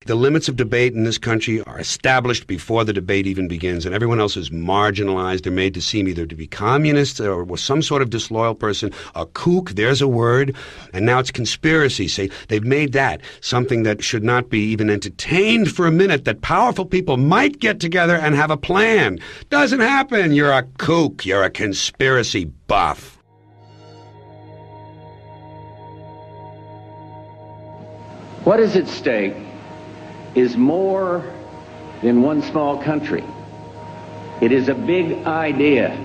The limits of debate in this country are established before the debate even begins, and everyone else is marginalized. They're made to seem either to be communists or some sort of disloyal person, a kook, there's a word, and now it's conspiracy. See, they've made that something that should not be even entertained for a minute, that powerful people might get together and have a plan. Doesn't happen. You're a kook. You're a conspiracy buff. What is at stake is more than one small country. It is a big idea,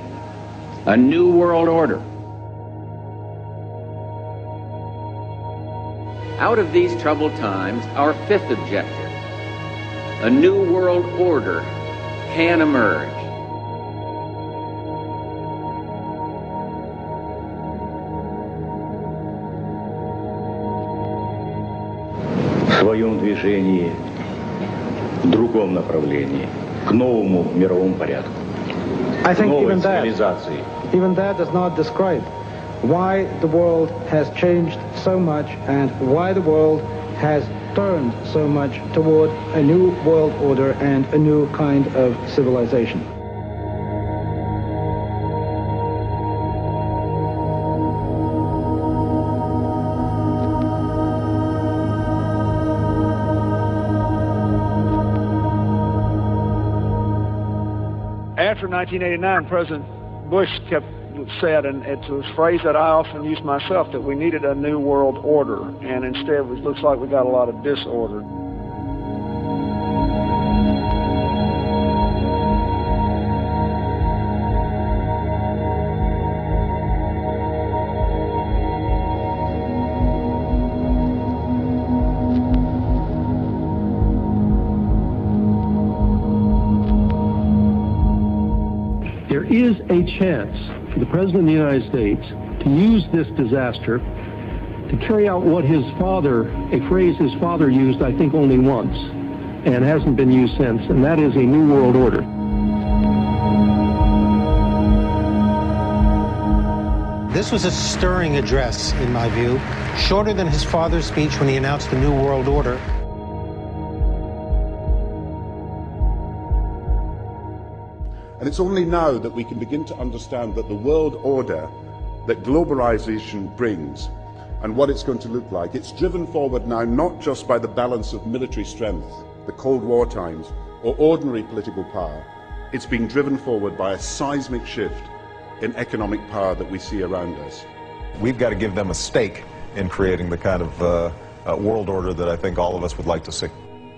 a new world order. Out of these troubled times, our fifth objective, a new world order, can emerge. В своем движении в другом направлении, к новому мировому порядку, I think новой цивилизации. Even that does not describe why the world has changed so much and why the world has turned so much toward a new world order and a new kind of civilization. After 1989, President Bush said, and it's a phrase that I often use myself, that we needed a new world order, and instead it looks like we got a lot of disorder. There is a chance for the President of the United States to use this disaster to carry out what his father, a phrase his father used, I think, only once, and hasn't been used since, and that is a new world order. This was a stirring address, in my view, shorter than his father's speech when he announced the New World Order. And it's only now that we can begin to understand that the world order that globalization brings and what it's going to look like, it's driven forward now not just by the balance of military strength, the Cold War times, or ordinary political power. It's being driven forward by a seismic shift in economic power that we see around us. We've got to give them a stake in creating the kind of world order that I think all of us would like to see.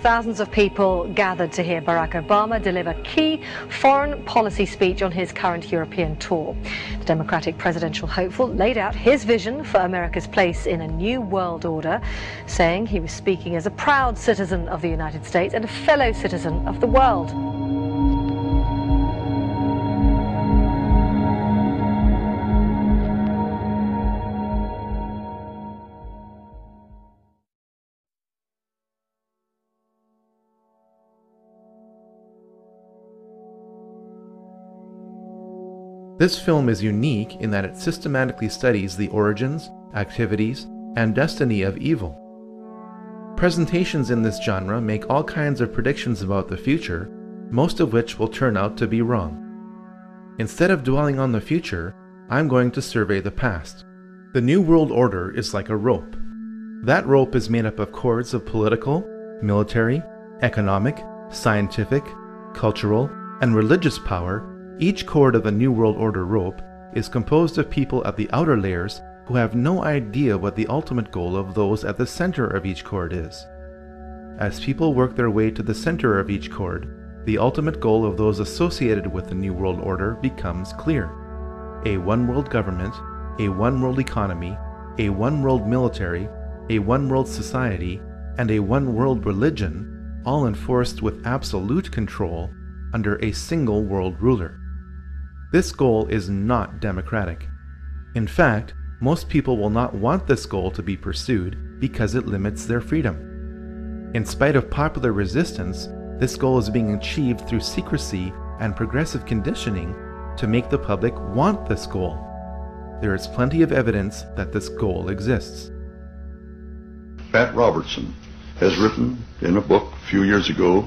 Thousands of people gathered to hear Barack Obama deliver key foreign policy speech on his current European tour. The Democratic presidential hopeful laid out his vision for America's place in a new world order, saying he was speaking as a proud citizen of the United States and a fellow citizen of the world. This film is unique in that it systematically studies the origins, activities, and destiny of evil. Presentations in this genre make all kinds of predictions about the future, most of which will turn out to be wrong. Instead of dwelling on the future, I'm going to survey the past. The New World Order is like a rope. That rope is made up of cords of political, military, economic, scientific, cultural, and religious power. Each cord of the New World Order rope is composed of people at the outer layers who have no idea what the ultimate goal of those at the center of each cord is. As people work their way to the center of each cord, the ultimate goal of those associated with the New World Order becomes clear. A one-world government, a one-world economy, a one-world military, a one-world society, and a one-world religion, all enforced with absolute control under a single world ruler. This goal is not democratic. In fact, most people will not want this goal to be pursued because it limits their freedom. In spite of popular resistance, this goal is being achieved through secrecy and progressive conditioning to make the public want this goal. There is plenty of evidence that this goal exists. Pat Robertson has written in a book a few years ago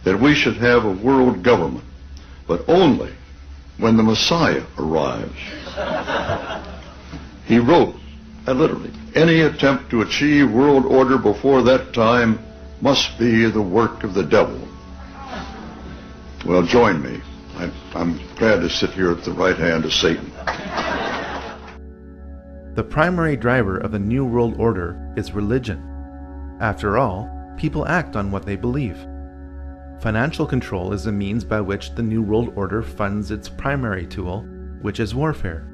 that we should have a world government, but only when the Messiah arrives. He wrote, literally, any attempt to achieve world order before that time must be the work of the devil. Well, join me. I'm glad to sit here at the right hand of Satan. The primary driver of the New World Order is religion. After all, people act on what they believe. Financial control is the means by which the New World Order funds its primary tool, which is warfare.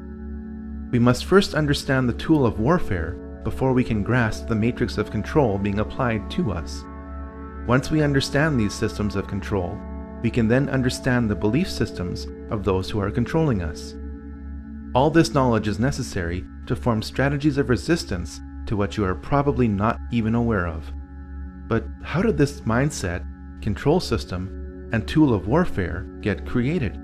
We must first understand the tool of warfare before we can grasp the matrix of control being applied to us. Once we understand these systems of control, we can then understand the belief systems of those who are controlling us. All this knowledge is necessary to form strategies of resistance to what you are probably not even aware of. But how did this mindset, control system, and tool of warfare get created?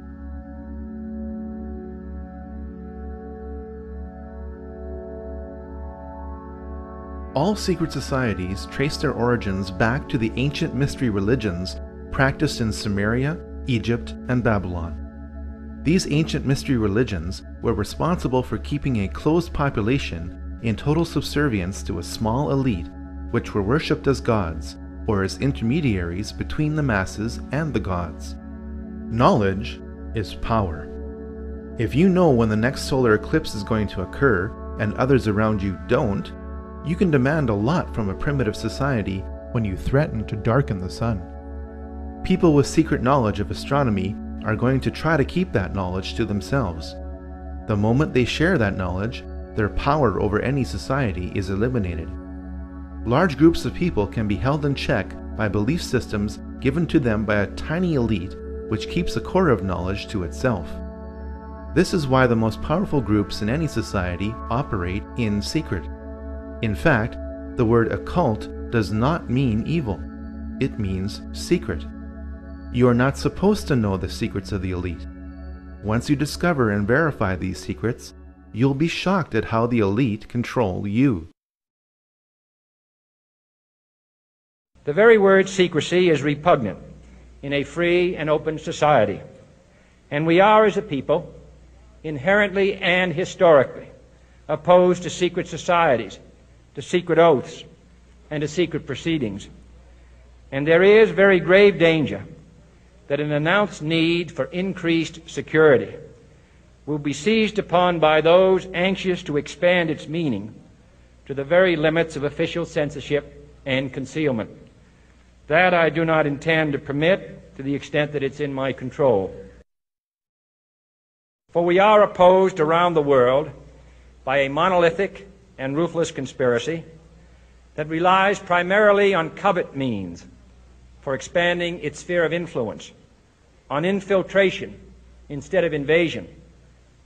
All secret societies trace their origins back to the ancient mystery religions practiced in Sumeria, Egypt, and Babylon. These ancient mystery religions were responsible for keeping a closed population in total subservience to a small elite, which were worshipped as gods, or as intermediaries between the masses and the gods. Knowledge is power. If you know when the next solar eclipse is going to occur and others around you don't, you can demand a lot from a primitive society when you threaten to darken the sun. People with secret knowledge of astronomy are going to try to keep that knowledge to themselves. The moment they share that knowledge, their power over any society is eliminated. Large groups of people can be held in check by belief systems given to them by a tiny elite which keeps a core of knowledge to itself. This is why the most powerful groups in any society operate in secret. In fact, the word occult does not mean evil. It means secret. You are not supposed to know the secrets of the elite. Once you discover and verify these secrets, you'll be shocked at how the elite control you. The very word secrecy is repugnant in a free and open society, and we are, as a people, inherently and historically opposed to secret societies, to secret oaths, and to secret proceedings. And there is very grave danger that an announced need for increased security will be seized upon by those anxious to expand its meaning to the very limits of official censorship and concealment. That I do not intend to permit to the extent that it's in my control. For we are opposed around the world by a monolithic and ruthless conspiracy that relies primarily on covert means for expanding its sphere of influence, on infiltration instead of invasion,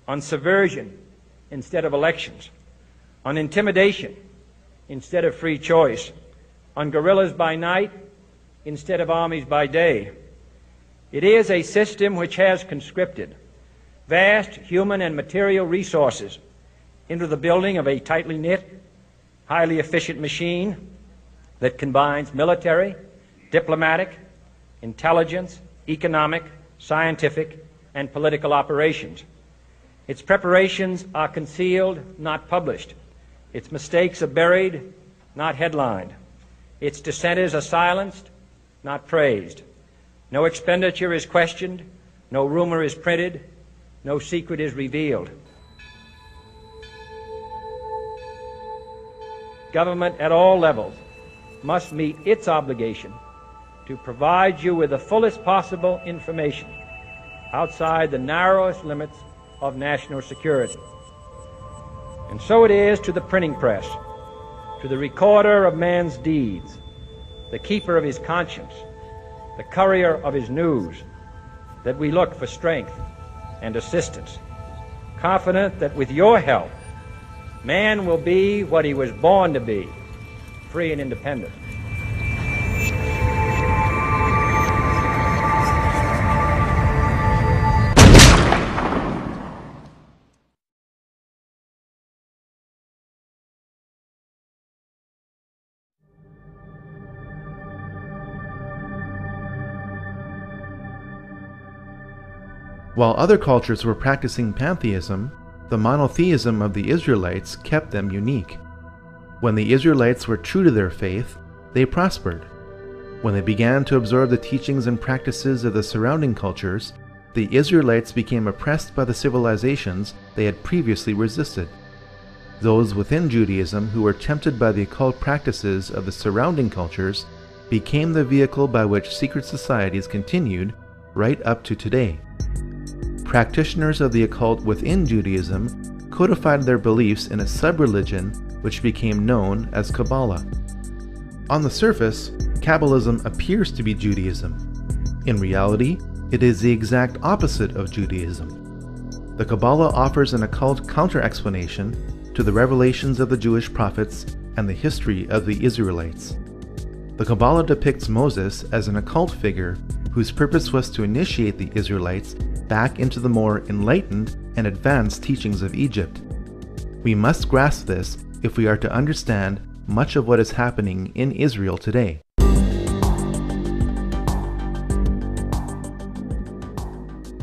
on subversion instead of elections, on intimidation instead of free choice, on guerrillas by night instead of armies by day. It is a system which has conscripted vast human and material resources into the building of a tightly knit, highly efficient machine that combines military, diplomatic, intelligence, economic, scientific, and political operations. Its preparations are concealed, not published. Its mistakes are buried, not headlined. Its dissenters are silenced, not praised. No expenditure is questioned, no rumor is printed, no secret is revealed. Government at all levels must meet its obligation to provide you with the fullest possible information outside the narrowest limits of national security. And so it is to the printing press, to the recorder of man's deeds, the keeper of his conscience, the courier of his news, that we look for strength and assistance, confident that with your help, man will be what he was born to be, free and independent. While other cultures were practicing pantheism, the monotheism of the Israelites kept them unique. When the Israelites were true to their faith, they prospered. When they began to absorb the teachings and practices of the surrounding cultures, the Israelites became oppressed by the civilizations they had previously resisted. Those within Judaism who were tempted by the occult practices of the surrounding cultures became the vehicle by which secret societies continued right up to today. Practitioners of the occult within Judaism codified their beliefs in a sub-religion which became known as Kabbalah. On the surface, Kabbalism appears to be Judaism. In reality, it is the exact opposite of Judaism. The Kabbalah offers an occult counter-explanation to the revelations of the Jewish prophets and the history of the Israelites. The Kabbalah depicts Moses as an occult figure whose purpose was to initiate the Israelites back into the more enlightened and advanced teachings of Egypt. We must grasp this if we are to understand much of what is happening in Israel today.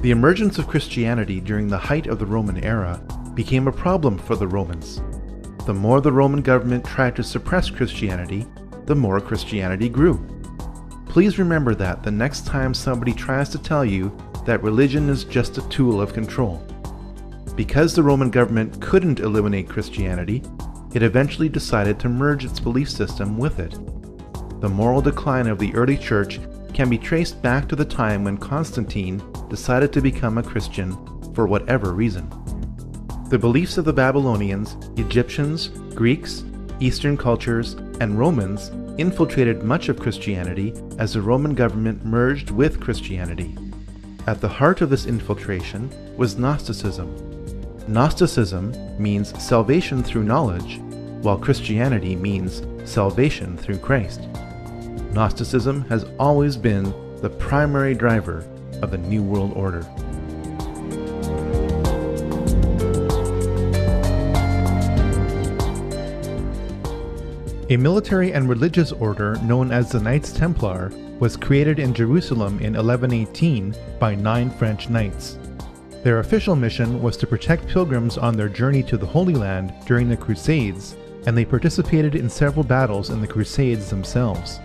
The emergence of Christianity during the height of the Roman era became a problem for the Romans. The more the Roman government tried to suppress Christianity, the more Christianity grew. Please remember that the next time somebody tries to tell you that religion is just a tool of control. Because the Roman government couldn't eliminate Christianity, it eventually decided to merge its belief system with it. The moral decline of the early church can be traced back to the time when Constantine decided to become a Christian for whatever reason. The beliefs of the Babylonians, Egyptians, Greeks, Eastern cultures, and Romans infiltrated much of Christianity as the Roman government merged with Christianity. At the heart of this infiltration was Gnosticism. Gnosticism means salvation through knowledge, while Christianity means salvation through Christ. Gnosticism has always been the primary driver of the New World Order. A military and religious order known as the Knights Templar was created in Jerusalem in 1118 by 9 French knights. Their official mission was to protect pilgrims on their journey to the Holy Land during the Crusades, and they participated in several battles in the Crusades themselves.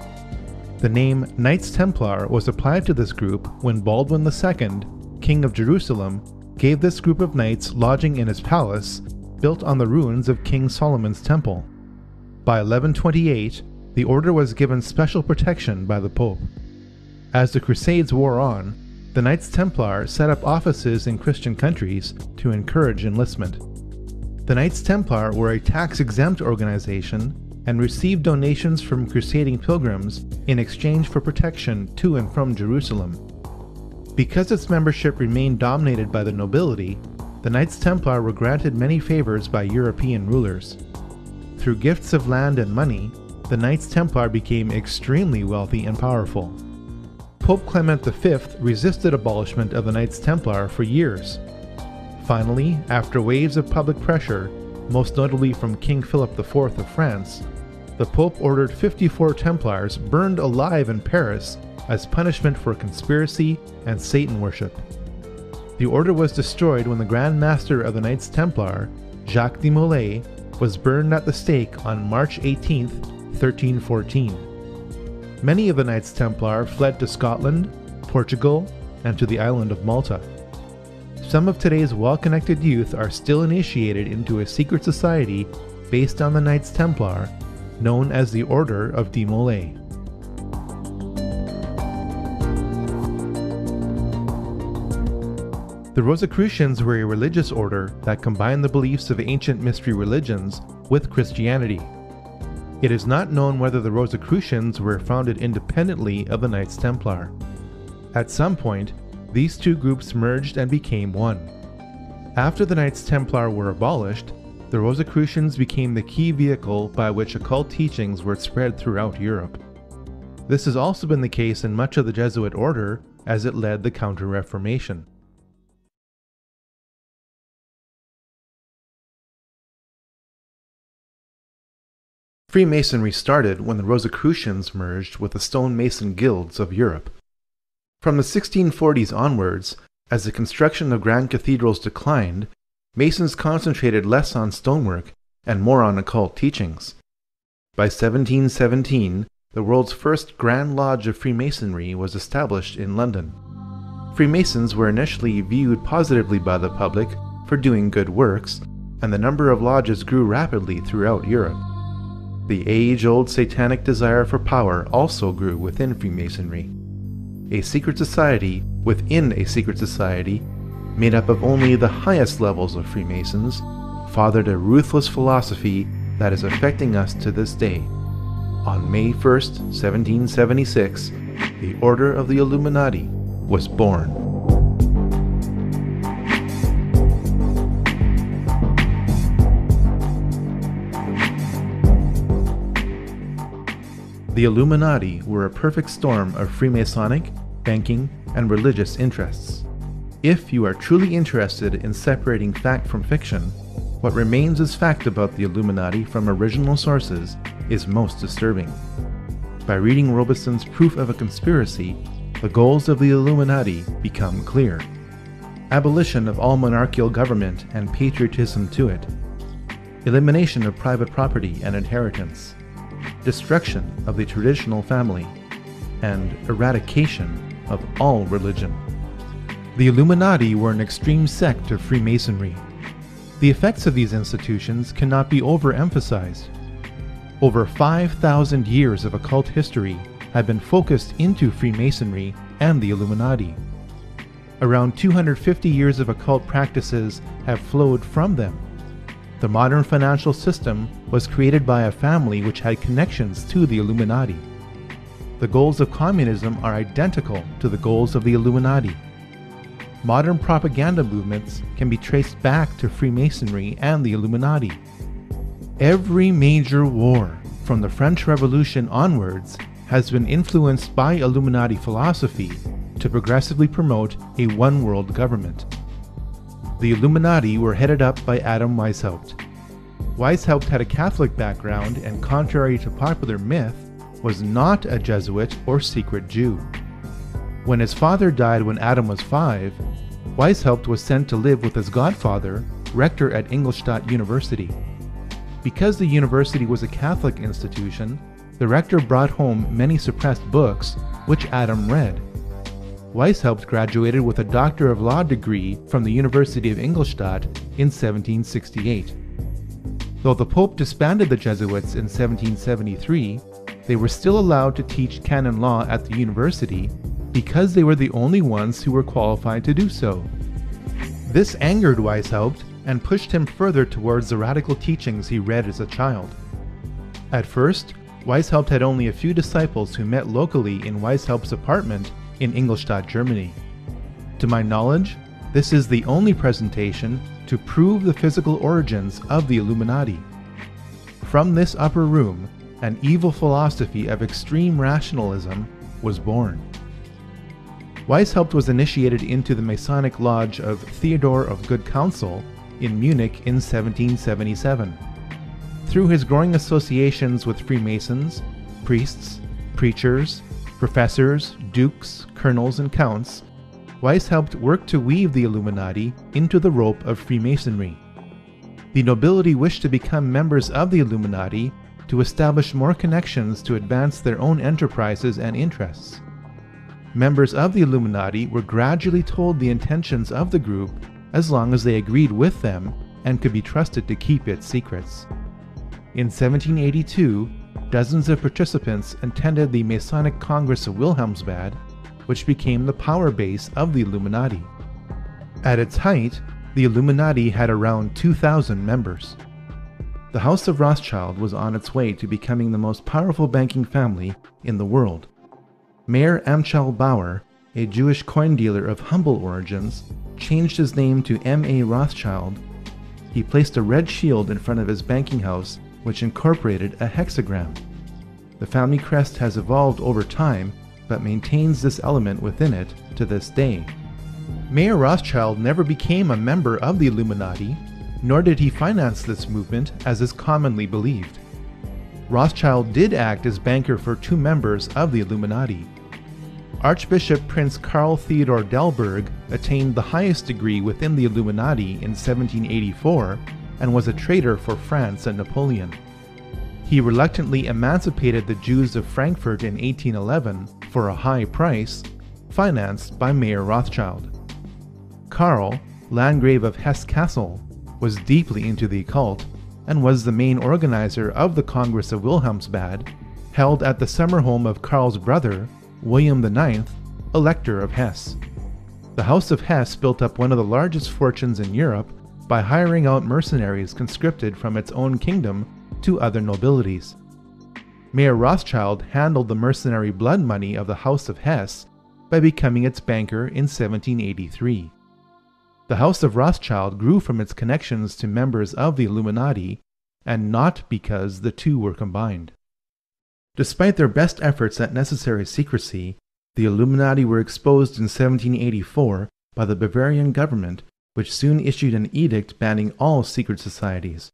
The name Knights Templar was applied to this group when Baldwin II, King of Jerusalem, gave this group of knights lodging in his palace, built on the ruins of King Solomon's temple. By 1128, the order was given special protection by the Pope. As the Crusades wore on, the Knights Templar set up offices in Christian countries to encourage enlistment. The Knights Templar were a tax-exempt organization and received donations from crusading pilgrims in exchange for protection to and from Jerusalem. Because its membership remained dominated by the nobility, the Knights Templar were granted many favors by European rulers. Through gifts of land and money, the Knights Templar became extremely wealthy and powerful. Pope Clement V resisted abolishment of the Knights Templar for years. Finally, after waves of public pressure, most notably from King Philip IV of France, the Pope ordered 54 Templars burned alive in Paris as punishment for conspiracy and Satan worship. The order was destroyed when the Grand Master of the Knights Templar, Jacques de Molay, was burned at the stake on March 18, 1314. Many of the Knights Templar fled to Scotland, Portugal, and to the island of Malta. Some of today's well-connected youth are still initiated into a secret society based on the Knights Templar, known as the Order of de Molay. The Rosicrucians were a religious order that combined the beliefs of ancient mystery religions with Christianity. It is not known whether the Rosicrucians were founded independently of the Knights Templar. At some point, these two groups merged and became one. After the Knights Templar were abolished, the Rosicrucians became the key vehicle by which occult teachings were spread throughout Europe. This has also been the case in much of the Jesuit order as it led the Counter-Reformation. Freemasonry started when the Rosicrucians merged with the stonemason guilds of Europe. From the 1640s onwards, As the construction of grand cathedrals declined, Masons concentrated less on stonework and more on occult teachings. By 1717, the world's first Grand Lodge of Freemasonry was established in London. Freemasons were initially viewed positively by the public for doing good works, and the number of lodges grew rapidly throughout Europe. The age-old satanic desire for power also grew within Freemasonry. A secret society within a secret society, made up of only the highest levels of Freemasons, fathered a ruthless philosophy that is affecting us to this day. On May 1st, 1776, the Order of the Illuminati was born. The Illuminati were a perfect storm of Freemasonic, banking, and religious interests. If you are truly interested in separating fact from fiction, what remains as fact about the Illuminati from original sources is most disturbing. By reading Robeson's Proof of a Conspiracy, the goals of the Illuminati become clear. Abolition of all monarchical government and patriotism to it. Elimination of private property and inheritance. Destruction of the traditional family. And eradication of all religion. The Illuminati were an extreme sect of Freemasonry. The effects of these institutions cannot be overemphasized. Over 5,000 years of occult history have been focused into Freemasonry and the Illuminati. Around 250 years of occult practices have flowed from them. The modern financial system was created by a family which had connections to the Illuminati. The goals of communism are identical to the goals of the Illuminati. Modern propaganda movements can be traced back to Freemasonry and the Illuminati. Every major war, from the French Revolution onwards, has been influenced by Illuminati philosophy to progressively promote a one-world government. The Illuminati were headed up by Adam Weishaupt. Weishaupt had a Catholic background and, contrary to popular myth, was not a Jesuit or secret Jew. When his father died when Adam was 5, Weishaupt was sent to live with his godfather, rector at Ingolstadt University. Because the university was a Catholic institution, the rector brought home many suppressed books, which Adam read. Weishaupt graduated with a Doctor of Law degree from the University of Ingolstadt in 1768. Though the Pope disbanded the Jesuits in 1773, they were still allowed to teach canon law at the university because they were the only ones who were qualified to do so. This angered Weishaupt and pushed him further towards the radical teachings he read as a child. At first, Weishaupt had only a few disciples who met locally in Weishaupt's apartment in Ingolstadt, Germany. To my knowledge, this is the only presentation to prove the physical origins of the Illuminati. From this upper room, an evil philosophy of extreme rationalism was born. Weishaupt was initiated into the Masonic Lodge of Theodore of Good Counsel in Munich in 1777. Through his growing associations with Freemasons, priests, preachers, professors, dukes, colonels, and counts, Weishaupt worked to weave the Illuminati into the rope of Freemasonry. The nobility wished to become members of the Illuminati to establish more connections to advance their own enterprises and interests. Members of the Illuminati were gradually told the intentions of the group as long as they agreed with them and could be trusted to keep its secrets. In 1782, dozens of participants attended the Masonic Congress of Wilhelmsbad, which became the power base of the Illuminati. At its height, the Illuminati had around 2,000 members. The House of Rothschild was on its way to becoming the most powerful banking family in the world. Mayer Amschel Bauer, a Jewish coin dealer of humble origins, changed his name to M.A. Rothschild. He placed a red shield in front of his banking house, which incorporated a hexagram. The family crest has evolved over time, but maintains this element within it to this day. Mayer Rothschild never became a member of the Illuminati, nor did he finance this movement as is commonly believed. Rothschild did act as banker for 2 members of the Illuminati. Archbishop Prince Karl Theodor Delberg attained the highest degree within the Illuminati in 1784 and was a traitor for France and Napoleon. He reluctantly emancipated the Jews of Frankfurt in 1811 for a high price, financed by Mayer Rothschild. Karl, Landgrave of Hesse-Kassel, was deeply into the occult and was the main organizer of the Congress of Wilhelmsbad, held at the summer home of Karl's brother, William IX, Elector of Hesse. The House of Hesse built up one of the largest fortunes in Europe by hiring out mercenaries conscripted from its own kingdom to other nobilities. Mayer Rothschild handled the mercenary blood money of the House of Hesse by becoming its banker in 1783. The House of Rothschild grew from its connections to members of the Illuminati, and not because the two were combined. Despite their best efforts at necessary secrecy, the Illuminati were exposed in 1784 by the Bavarian government, which soon issued an edict banning all secret societies.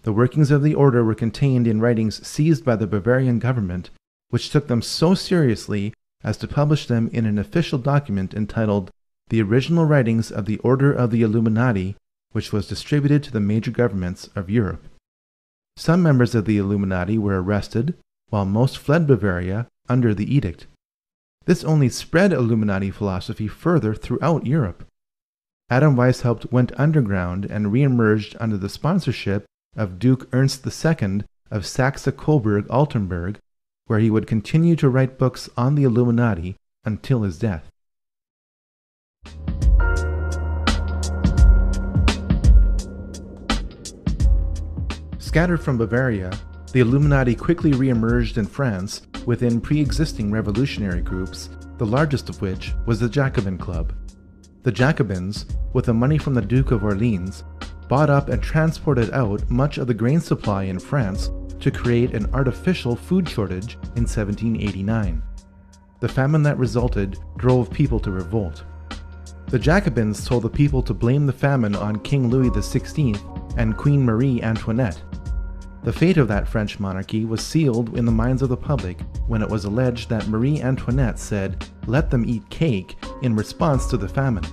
The workings of the order were contained in writings seized by the Bavarian government, which took them so seriously as to publish them in an official document entitled The Original Writings of the Order of the Illuminati, which was distributed to the major governments of Europe. Some members of the Illuminati were arrested, while most fled Bavaria under the edict. This only spread Illuminati philosophy further throughout Europe. Adam Weishaupt went underground and re-emerged under the sponsorship of Duke Ernst II of Saxe-Coburg-Altenburg, where he would continue to write books on the Illuminati until his death. Scattered from Bavaria, the Illuminati quickly re-emerged in France within pre-existing revolutionary groups, the largest of which was the Jacobin Club. The Jacobins, with the money from the Duke of Orleans, bought up and transported out much of the grain supply in France to create an artificial food shortage in 1789. The famine that resulted drove people to revolt. The Jacobins told the people to blame the famine on King Louis XVI and Queen Marie Antoinette. The fate of that French monarchy was sealed in the minds of the public when it was alleged that Marie Antoinette said, "Let them eat cake," in response to the famine.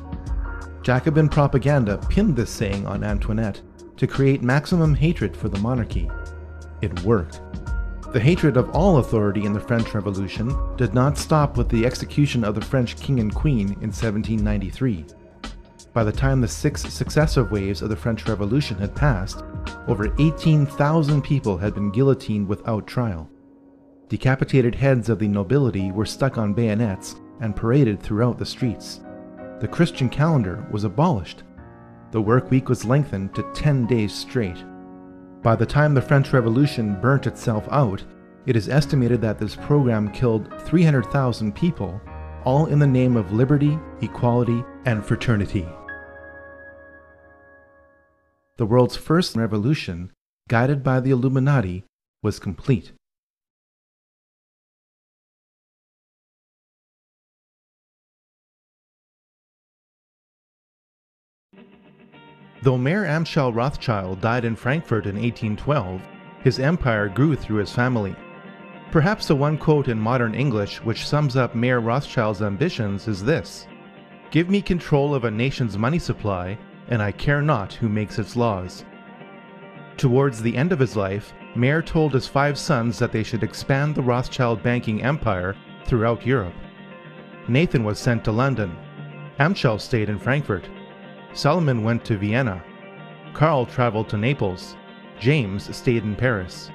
Jacobin propaganda pinned this saying on Antoinette to create maximum hatred for the monarchy. It worked. The hatred of all authority in the French Revolution did not stop with the execution of the French king and queen in 1793. By the time the 6 successive waves of the French Revolution had passed, over 18,000 people had been guillotined without trial. Decapitated heads of the nobility were stuck on bayonets and paraded throughout the streets. The Christian calendar was abolished. The work week was lengthened to 10 days straight. By the time the French Revolution burnt itself out, it is estimated that this program killed 300,000 people, all in the name of liberty, equality, and fraternity. The world's first revolution, guided by the Illuminati, was complete. Though Mayer Amschel Rothschild died in Frankfurt in 1812, his empire grew through his family. Perhaps the one quote in modern English which sums up Mayer Rothschild's ambitions is this: "Give me control of a nation's money supply, and I care not who makes its laws." Towards the end of his life, Mayer told his 5 sons that they should expand the Rothschild banking empire throughout Europe. Nathan was sent to London. Amschel stayed in Frankfurt. Solomon went to Vienna. Karl traveled to Naples. James stayed in Paris.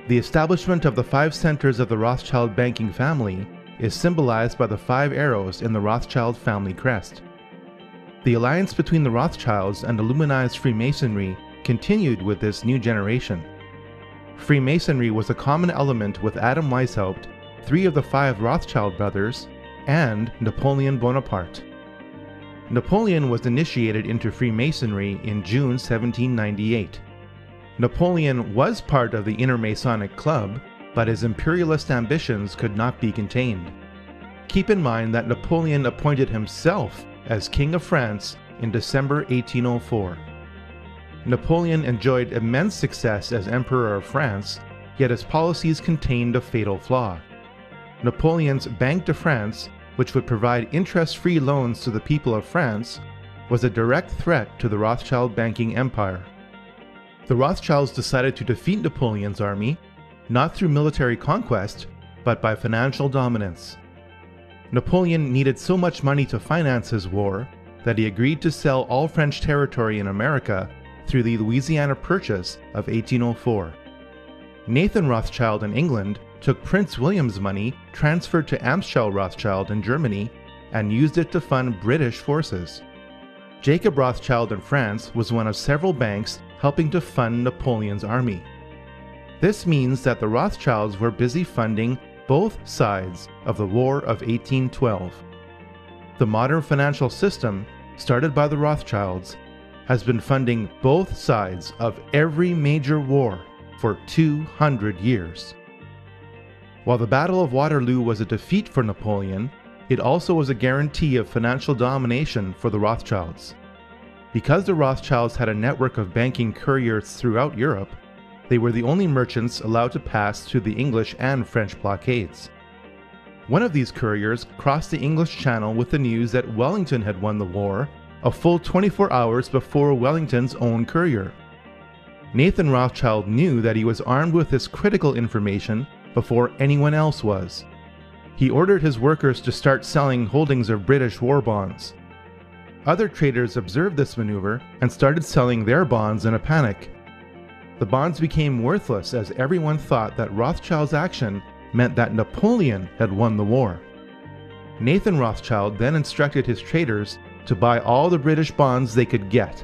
The establishment of the 5 centers of the Rothschild banking family is symbolized by the 5 arrows in the Rothschild family crest. The alliance between the Rothschilds and Illuminized Freemasonry continued with this new generation. Freemasonry was a common element with Adam Weishaupt, 3 of the 5 Rothschild brothers, and Napoleon Bonaparte. Napoleon was initiated into Freemasonry in June 1798. Napoleon was part of the Inner Masonic Club, but his imperialist ambitions could not be contained. Keep in mind that Napoleon appointed himself as King of France in December 1804. Napoleon enjoyed immense success as Emperor of France, yet his policies contained a fatal flaw. Napoleon's Banque de France which would provide interest-free loans to the people of France, was a direct threat to the Rothschild banking empire. The Rothschilds decided to defeat Napoleon's army, not through military conquest, but by financial dominance. Napoleon needed so much money to finance his war that he agreed to sell all French territory in America through the Louisiana Purchase of 1804. Nathan Rothschild in England took Prince William's money transferred to Amschel Rothschild in Germany and used it to fund British forces. Jacob Rothschild in France was one of several banks helping to fund Napoleon's army. This means that the Rothschilds were busy funding both sides of the War of 1812. The modern financial system, started by the Rothschilds, has been funding both sides of every major war for 200 years. While the Battle of Waterloo was a defeat for Napoleon, it also was a guarantee of financial domination for the Rothschilds. Because the Rothschilds had a network of banking couriers throughout Europe, they were the only merchants allowed to pass through the English and French blockades. One of these couriers crossed the English Channel with the news that Wellington had won the war a full 24 hours before Wellington's own courier. Nathan Rothschild knew that he was armed with this critical information before anyone else was. He ordered his workers to start selling holdings of British war bonds. Other traders observed this maneuver and started selling their bonds in a panic. The bonds became worthless as everyone thought that Rothschild's action meant that Napoleon had won the war. Nathan Rothschild then instructed his traders to buy all the British bonds they could get.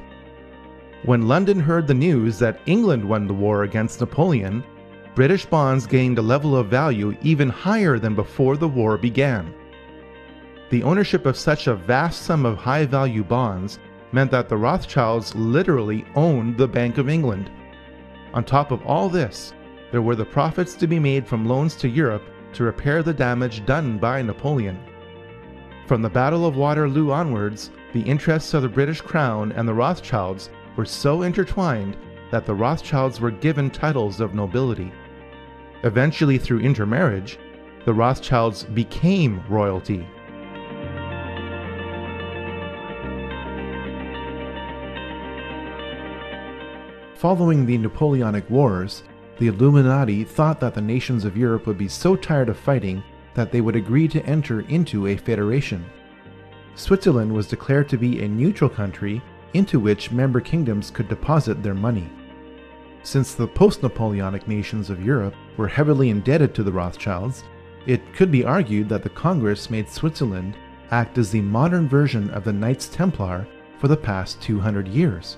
When London heard the news that England won the war against Napoleon, British bonds gained a level of value even higher than before the war began. The ownership of such a vast sum of high-value bonds meant that the Rothschilds literally owned the Bank of England. On top of all this, there were the profits to be made from loans to Europe to repair the damage done by Napoleon. From the Battle of Waterloo onwards, the interests of the British Crown and the Rothschilds were so intertwined that the Rothschilds were given titles of nobility. Eventually, through intermarriage, the Rothschilds became royalty. Following the Napoleonic Wars, the Illuminati thought that the nations of Europe would be so tired of fighting that they would agree to enter into a federation. Switzerland was declared to be a neutral country into which member kingdoms could deposit their money. Since the post-Napoleonic nations of Europe were heavily indebted to the Rothschilds, it could be argued that the Congress made Switzerland act as the modern version of the Knights Templar for the past 200 years.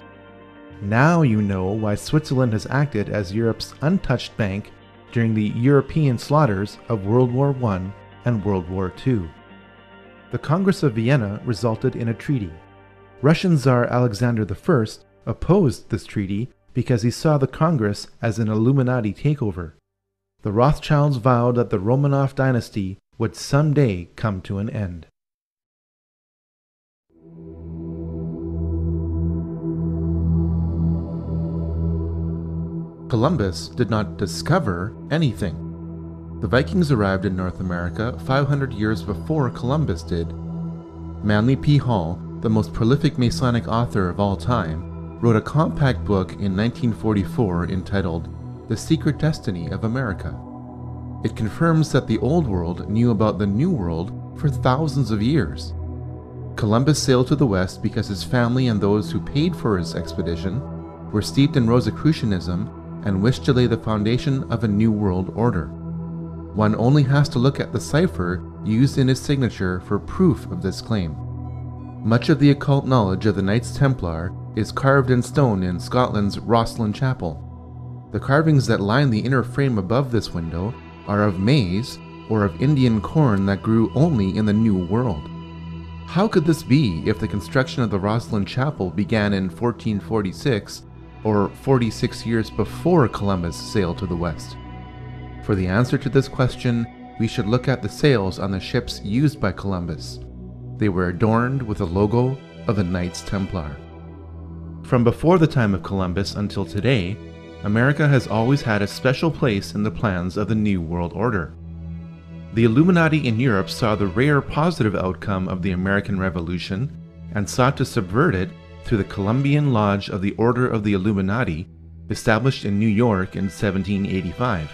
Now you know why Switzerland has acted as Europe's untouched bank during the European slaughters of World War I and World War II. The Congress of Vienna resulted in a treaty. Russian Tsar Alexander I opposed this treaty because he saw the Congress as an Illuminati takeover. The Rothschilds vowed that the Romanov dynasty would someday come to an end. Columbus did not discover anything. The Vikings arrived in North America 500 years before Columbus did. Manly P. Hall, the most prolific Masonic author of all time, wrote a compact book in 1944 entitled The Secret Destiny of America. It confirms that the Old World knew about the New World for thousands of years. Columbus sailed to the West because his family and those who paid for his expedition were steeped in Rosicrucianism and wished to lay the foundation of a new world order. One only has to look at the cipher used in his signature for proof of this claim. Much of the occult knowledge of the Knights Templar is carved in stone in Scotland's Rosslyn Chapel. The carvings that line the inner frame above this window are of maize or of Indian corn that grew only in the New World. How could this be if the construction of the Rosslyn Chapel began in 1446 or 46 years before Columbus sailed to the West? For the answer to this question, we should look at the sails on the ships used by Columbus. They were adorned with the logo of the Knights Templar. From before the time of Columbus until today, America has always had a special place in the plans of the New World Order. The Illuminati in Europe saw the rare positive outcome of the American Revolution and sought to subvert it through the Columbian Lodge of the Order of the Illuminati, established in New York in 1785.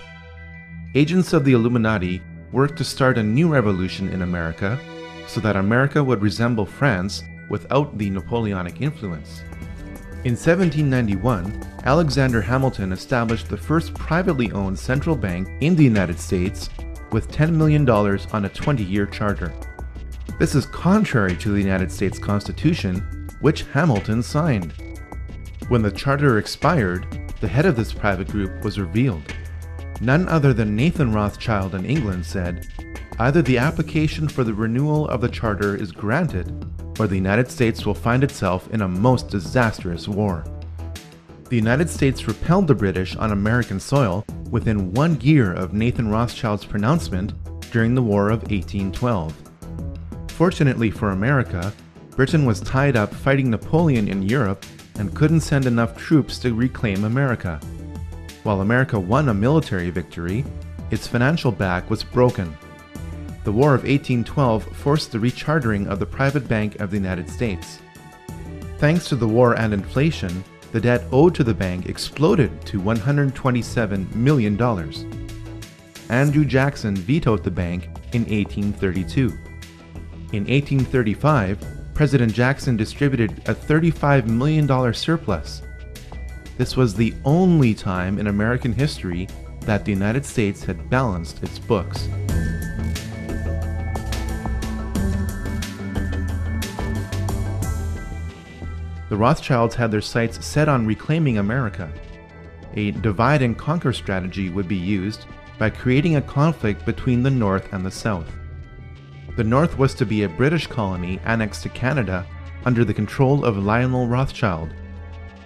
Agents of the Illuminati worked to start a new revolution in America so that America would resemble France without the Napoleonic influence. In 1791, Alexander Hamilton established the first privately owned central bank in the United States with $10 million on a 20-year charter. This is contrary to the United States Constitution, which Hamilton signed. When the charter expired, the head of this private group was revealed. None other than Nathan Rothschild in England said, "Either the application for the renewal of the charter is granted, or the United States will find itself in a most disastrous war." The United States repelled the British on American soil within 1 year of Nathan Rothschild's pronouncement during the War of 1812. Fortunately for America, Britain was tied up fighting Napoleon in Europe and couldn't send enough troops to reclaim America. While America won a military victory, its financial back was broken. The War of 1812 forced the rechartering of the private bank of the United States. Thanks to the war and inflation, the debt owed to the bank exploded to $127 million. Andrew Jackson vetoed the bank in 1832. In 1835, President Jackson distributed a $35 million surplus. This was the only time in American history that the United States had balanced its books. The Rothschilds had their sights set on reclaiming America. A divide and conquer strategy would be used by creating a conflict between the North and the South. The North was to be a British colony annexed to Canada under the control of Lionel Rothschild.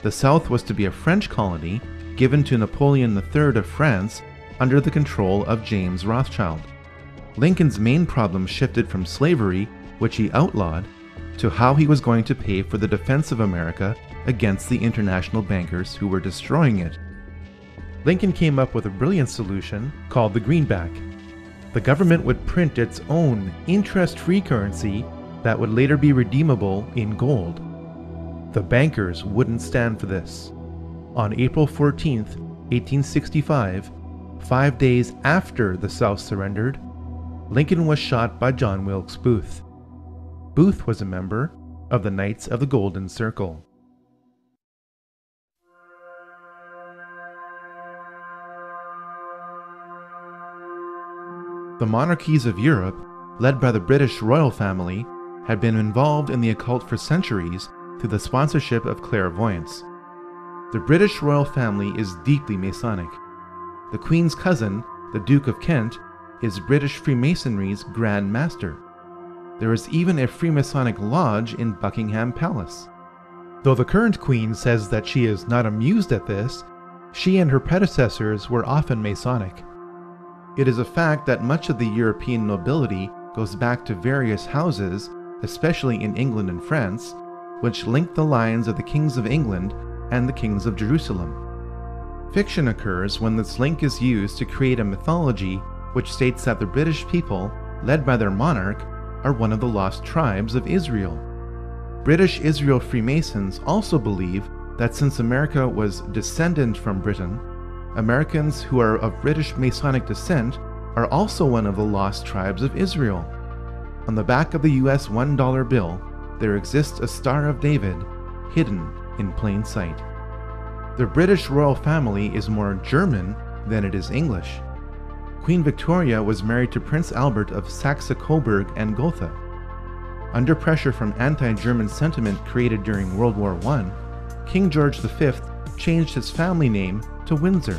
The South was to be a French colony given to Napoleon III of France under the control of James Rothschild. Lincoln's main problem shifted from slavery, which he outlawed, to how he was going to pay for the defense of America against the international bankers who were destroying it. Lincoln came up with a brilliant solution called the greenback. The government would print its own interest-free currency that would later be redeemable in gold. The bankers wouldn't stand for this. On April 14, 1865, 5 days after the South surrendered, Lincoln was shot by John Wilkes Booth. Booth was a member of the Knights of the Golden Circle. The monarchies of Europe, led by the British royal family, had been involved in the occult for centuries through the sponsorship of clairvoyance. The British royal family is deeply Masonic. The Queen's cousin, the Duke of Kent, is British Freemasonry's Grand Master. There is even a Freemasonic lodge in Buckingham Palace. Though the current Queen says that she is not amused at this, she and her predecessors were often Masonic. It is a fact that much of the European nobility goes back to various houses, especially in England and France, which link the lines of the kings of England and the kings of Jerusalem. Fiction occurs when this link is used to create a mythology which states that the British people, led by their monarch, are one of the lost tribes of Israel. British Israel Freemasons also believe that since America was descendant from Britain, Americans who are of British Masonic descent are also one of the lost tribes of Israel. On the back of the US $1 bill, there exists a Star of David, hidden in plain sight. The British royal family is more German than it is English. Queen Victoria was married to Prince Albert of Saxe-Coburg and Gotha. Under pressure from anti-German sentiment created during World War I, King George V changed his family name to Windsor.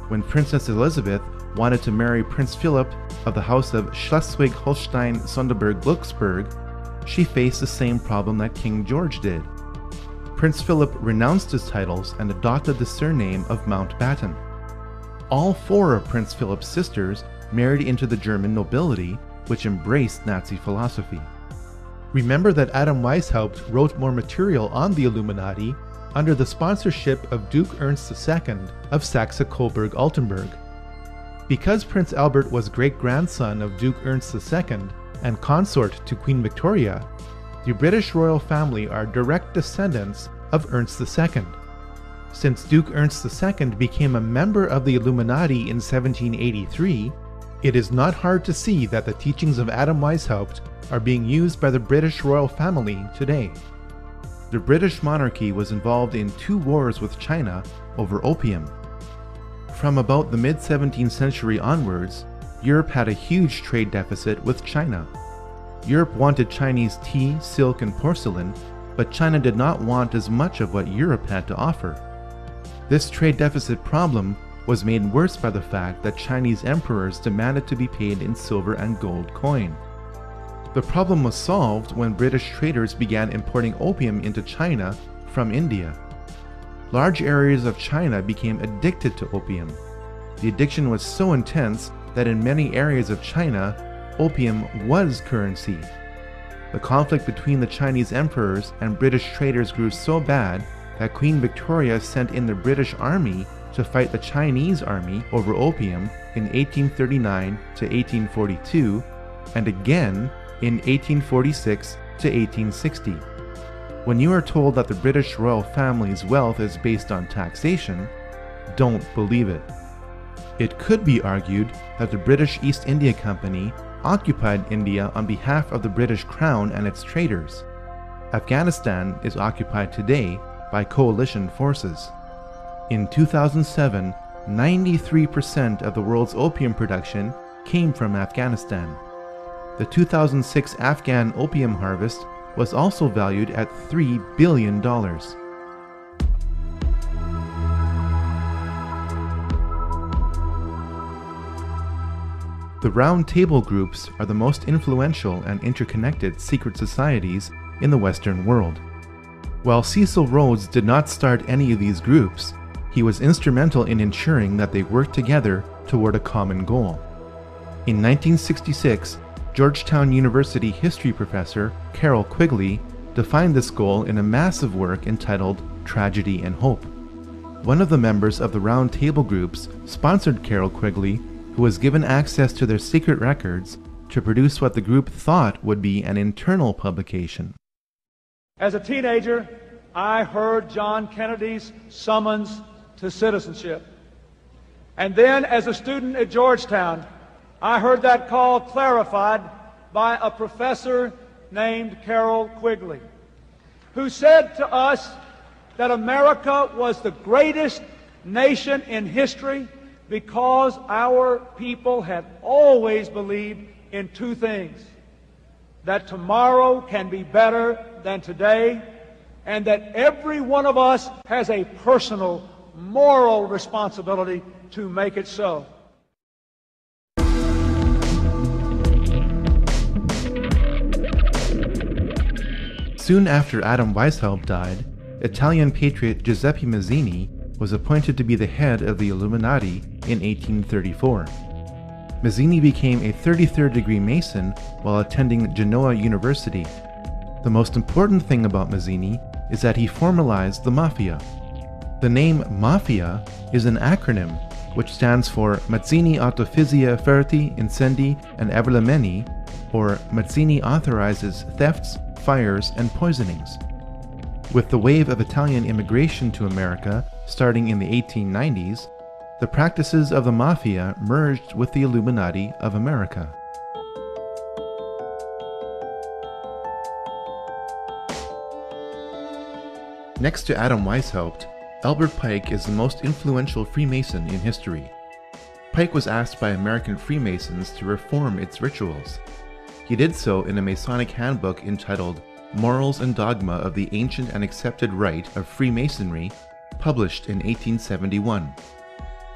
When Princess Elizabeth wanted to marry Prince Philip of the House of Schleswig-Holstein-Sonderburg-Glücksburg, she faced the same problem that King George did. Prince Philip renounced his titles and adopted the surname of Mountbatten. All 4 of Prince Philip's sisters married into the German nobility, which embraced Nazi philosophy. Remember that Adam Weishaupt wrote more material on the Illuminati under the sponsorship of Duke Ernst II of Saxe-Coburg-Altenburg. Because Prince Albert was great-grandson of Duke Ernst II and consort to Queen Victoria, the British royal family are direct descendants of Ernst II. Since Duke Ernst II became a member of the Illuminati in 1783, it is not hard to see that the teachings of Adam Weishaupt are being used by the British royal family today. The British monarchy was involved in 2 wars with China over opium. From about the mid-17th century onwards, Europe had a huge trade deficit with China. Europe wanted Chinese tea, silk, and porcelain, but China did not want as much of what Europe had to offer. This trade deficit problem was made worse by the fact that Chinese emperors demanded to be paid in silver and gold coin. The problem was solved when British traders began importing opium into China from India. Large areas of China became addicted to opium. The addiction was so intense that in many areas of China, opium was currency. The conflict between the Chinese emperors and British traders grew so bad that Queen Victoria sent in the British army to fight the Chinese army over opium in 1839 to 1842 and again in 1846 to 1860. When you are told that the British royal family's wealth is based on taxation, don't believe it. It could be argued that the British East India Company occupied India on behalf of the British Crown and its traders. Afghanistan is occupied today by coalition forces. In 2007, 93% of the world's opium production came from Afghanistan. The 2006 Afghan opium harvest was also valued at $3 billion. The Round Table groups are the most influential and interconnected secret societies in the Western world. While Cecil Rhodes did not start any of these groups, he was instrumental in ensuring that they worked together toward a common goal. In 1966, Georgetown University history professor Carroll Quigley defined this goal in a massive work entitled Tragedy and Hope. One of the members of the Round Table groups sponsored Carroll Quigley, who was given access to their secret records to produce what the group thought would be an internal publication. As a teenager, I heard John Kennedy's summons to citizenship. And then as a student at Georgetown, I heard that call clarified by a professor named Carroll Quigley, who said to us that America was the greatest nation in history because our people had always believed in 2 things: that tomorrow can be better than today, and that every one of us has a personal, moral responsibility to make it so. Soon after Adam Weishaupt died, Italian patriot Giuseppe Mazzini was appointed to be the head of the Illuminati in 1834. Mazzini became a 33rd degree Mason while attending Genoa University. The most important thing about Mazzini is that he formalized the Mafia. The name Mafia is an acronym which stands for Mazzini Artificia Ferti Incendi and Avvelenamenti, or Mazzini authorizes thefts, fires, and poisonings. With the wave of Italian immigration to America starting in the 1890s, the practices of the Mafia merged with the Illuminati of America. Next to Adam Weishaupt, Albert Pike is the most influential Freemason in history. Pike was asked by American Freemasons to reform its rituals. He did so in a Masonic handbook entitled Morals and Dogma of the Ancient and Accepted Rite of Freemasonry, published in 1871.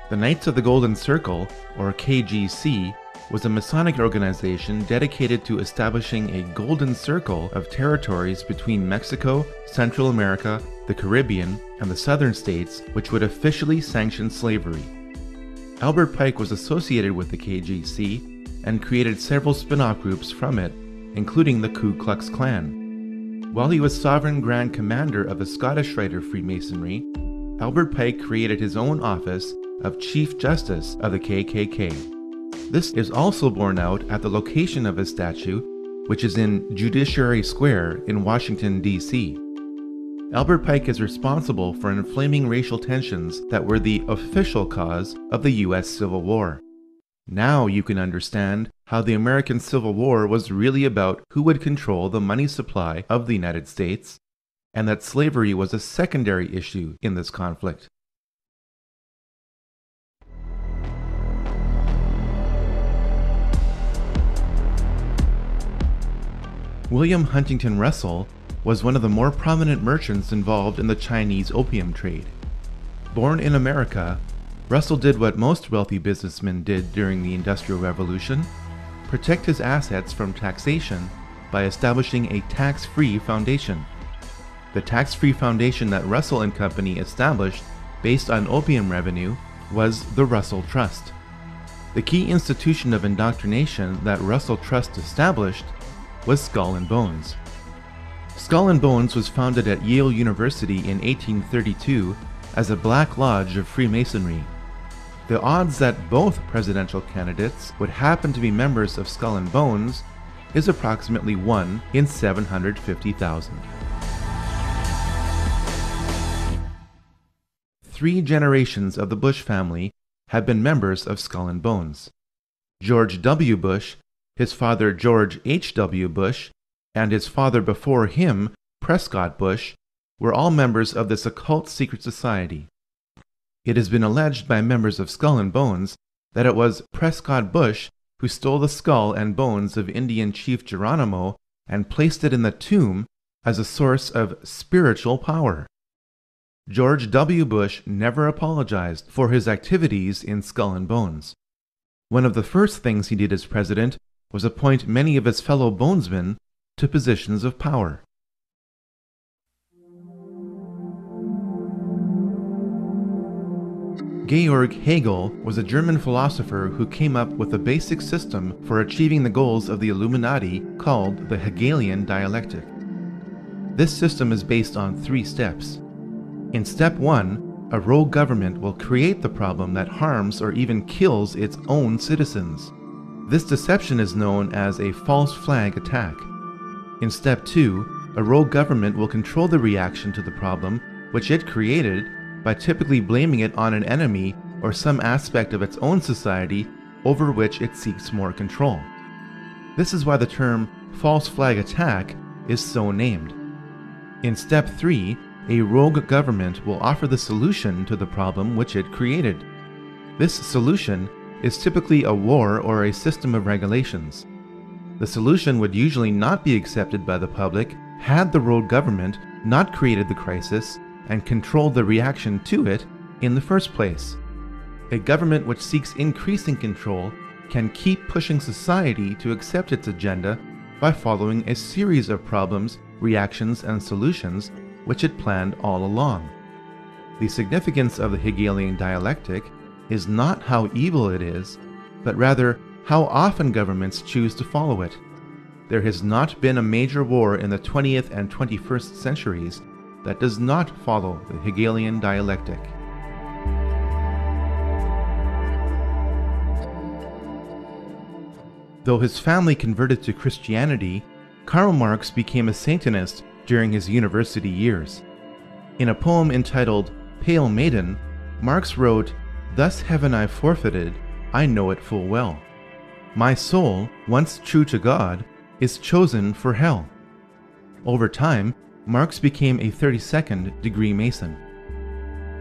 The Knights of the Golden Circle, or KGC, was a Masonic organization dedicated to establishing a golden circle of territories between Mexico, Central America, the Caribbean, and the southern states, which would officially sanction slavery. Albert Pike was associated with the KGC and created several spin-off groups from it, including the Ku Klux Klan. While he was Sovereign Grand Commander of the Scottish Rite of Freemasonry, Albert Pike created his own office of Chief Justice of the KKK. This is also borne out at the location of his statue, which is in Judiciary Square in Washington, D.C. Albert Pike is responsible for inflaming racial tensions that were the official cause of the U.S. Civil War. Now you can understand how the American Civil War was really about who would control the money supply of the United States, and that slavery was a secondary issue in this conflict. William Huntington Russell was one of the more prominent merchants involved in the Chinese opium trade. Born in America, Russell did what most wealthy businessmen did during the Industrial Revolution: protect his assets from taxation by establishing a tax-free foundation. The tax-free foundation that Russell and Company established based on opium revenue was the Russell Trust. The key institution of indoctrination that Russell Trust established was Skull and Bones. Skull and Bones was founded at Yale University in 1832 as a Black Lodge of Freemasonry. The odds that both presidential candidates would happen to be members of Skull and Bones is approximately 1 in 750,000. 3 generations of the Bush family have been members of Skull and Bones. George W. Bush, his father George H.W. Bush, and his father before him, Prescott Bush, were all members of this occult secret society. It has been alleged by members of Skull and Bones that it was Prescott Bush who stole the skull and bones of Indian Chief Geronimo and placed it in the tomb as a source of spiritual power. George W. Bush never apologized for his activities in Skull and Bones. One of the first things he did as president was appoint many of his fellow bonesmen to positions of power. Georg Hegel was a German philosopher who came up with a basic system for achieving the goals of the Illuminati called the Hegelian dialectic. This system is based on 3 steps. In step 1, a rogue government will create the problem that harms or even kills its own citizens. This deception is known as a false flag attack. In step 2, a rogue government will control the reaction to the problem which it created by typically blaming it on an enemy or some aspect of its own society over which it seeks more control. This is why the term false flag attack is so named. In step 3, a rogue government will offer the solution to the problem which it created. This solution is typically a war or a system of regulations. The solution would usually not be accepted by the public had the rogue government not created the crisis and controlled the reaction to it in the first place. A government which seeks increasing control can keep pushing society to accept its agenda by following a series of problems, reactions, and solutions which it planned all along. The significance of the Hegelian dialectic is not how evil it is, but rather how often governments choose to follow it. There has not been a major war in the 20th and 21st centuries that does not follow the Hegelian dialectic. Though his family converted to Christianity, Karl Marx became a Satanist during his university years. In a poem entitled Pale Maiden, Marx wrote, "Thus heaven I forfeited, I know it full well. My soul, once true to God, is chosen for hell." Over time, Marx became a 32nd degree Mason.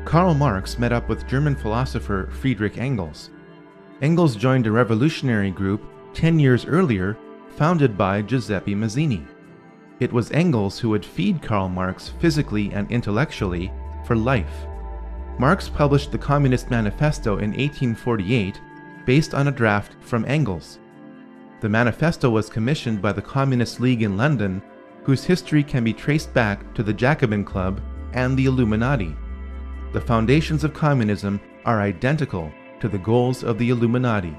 Karl Marx met up with German philosopher Friedrich Engels. Engels joined a revolutionary group 10 years earlier, founded by Giuseppe Mazzini. It was Engels who would feed Karl Marx physically and intellectually for life. Marx published the Communist Manifesto in 1848 based on a draft from Engels. The manifesto was commissioned by the Communist League in London, whose history can be traced back to the Jacobin Club and the Illuminati. The foundations of communism are identical to the goals of the Illuminati.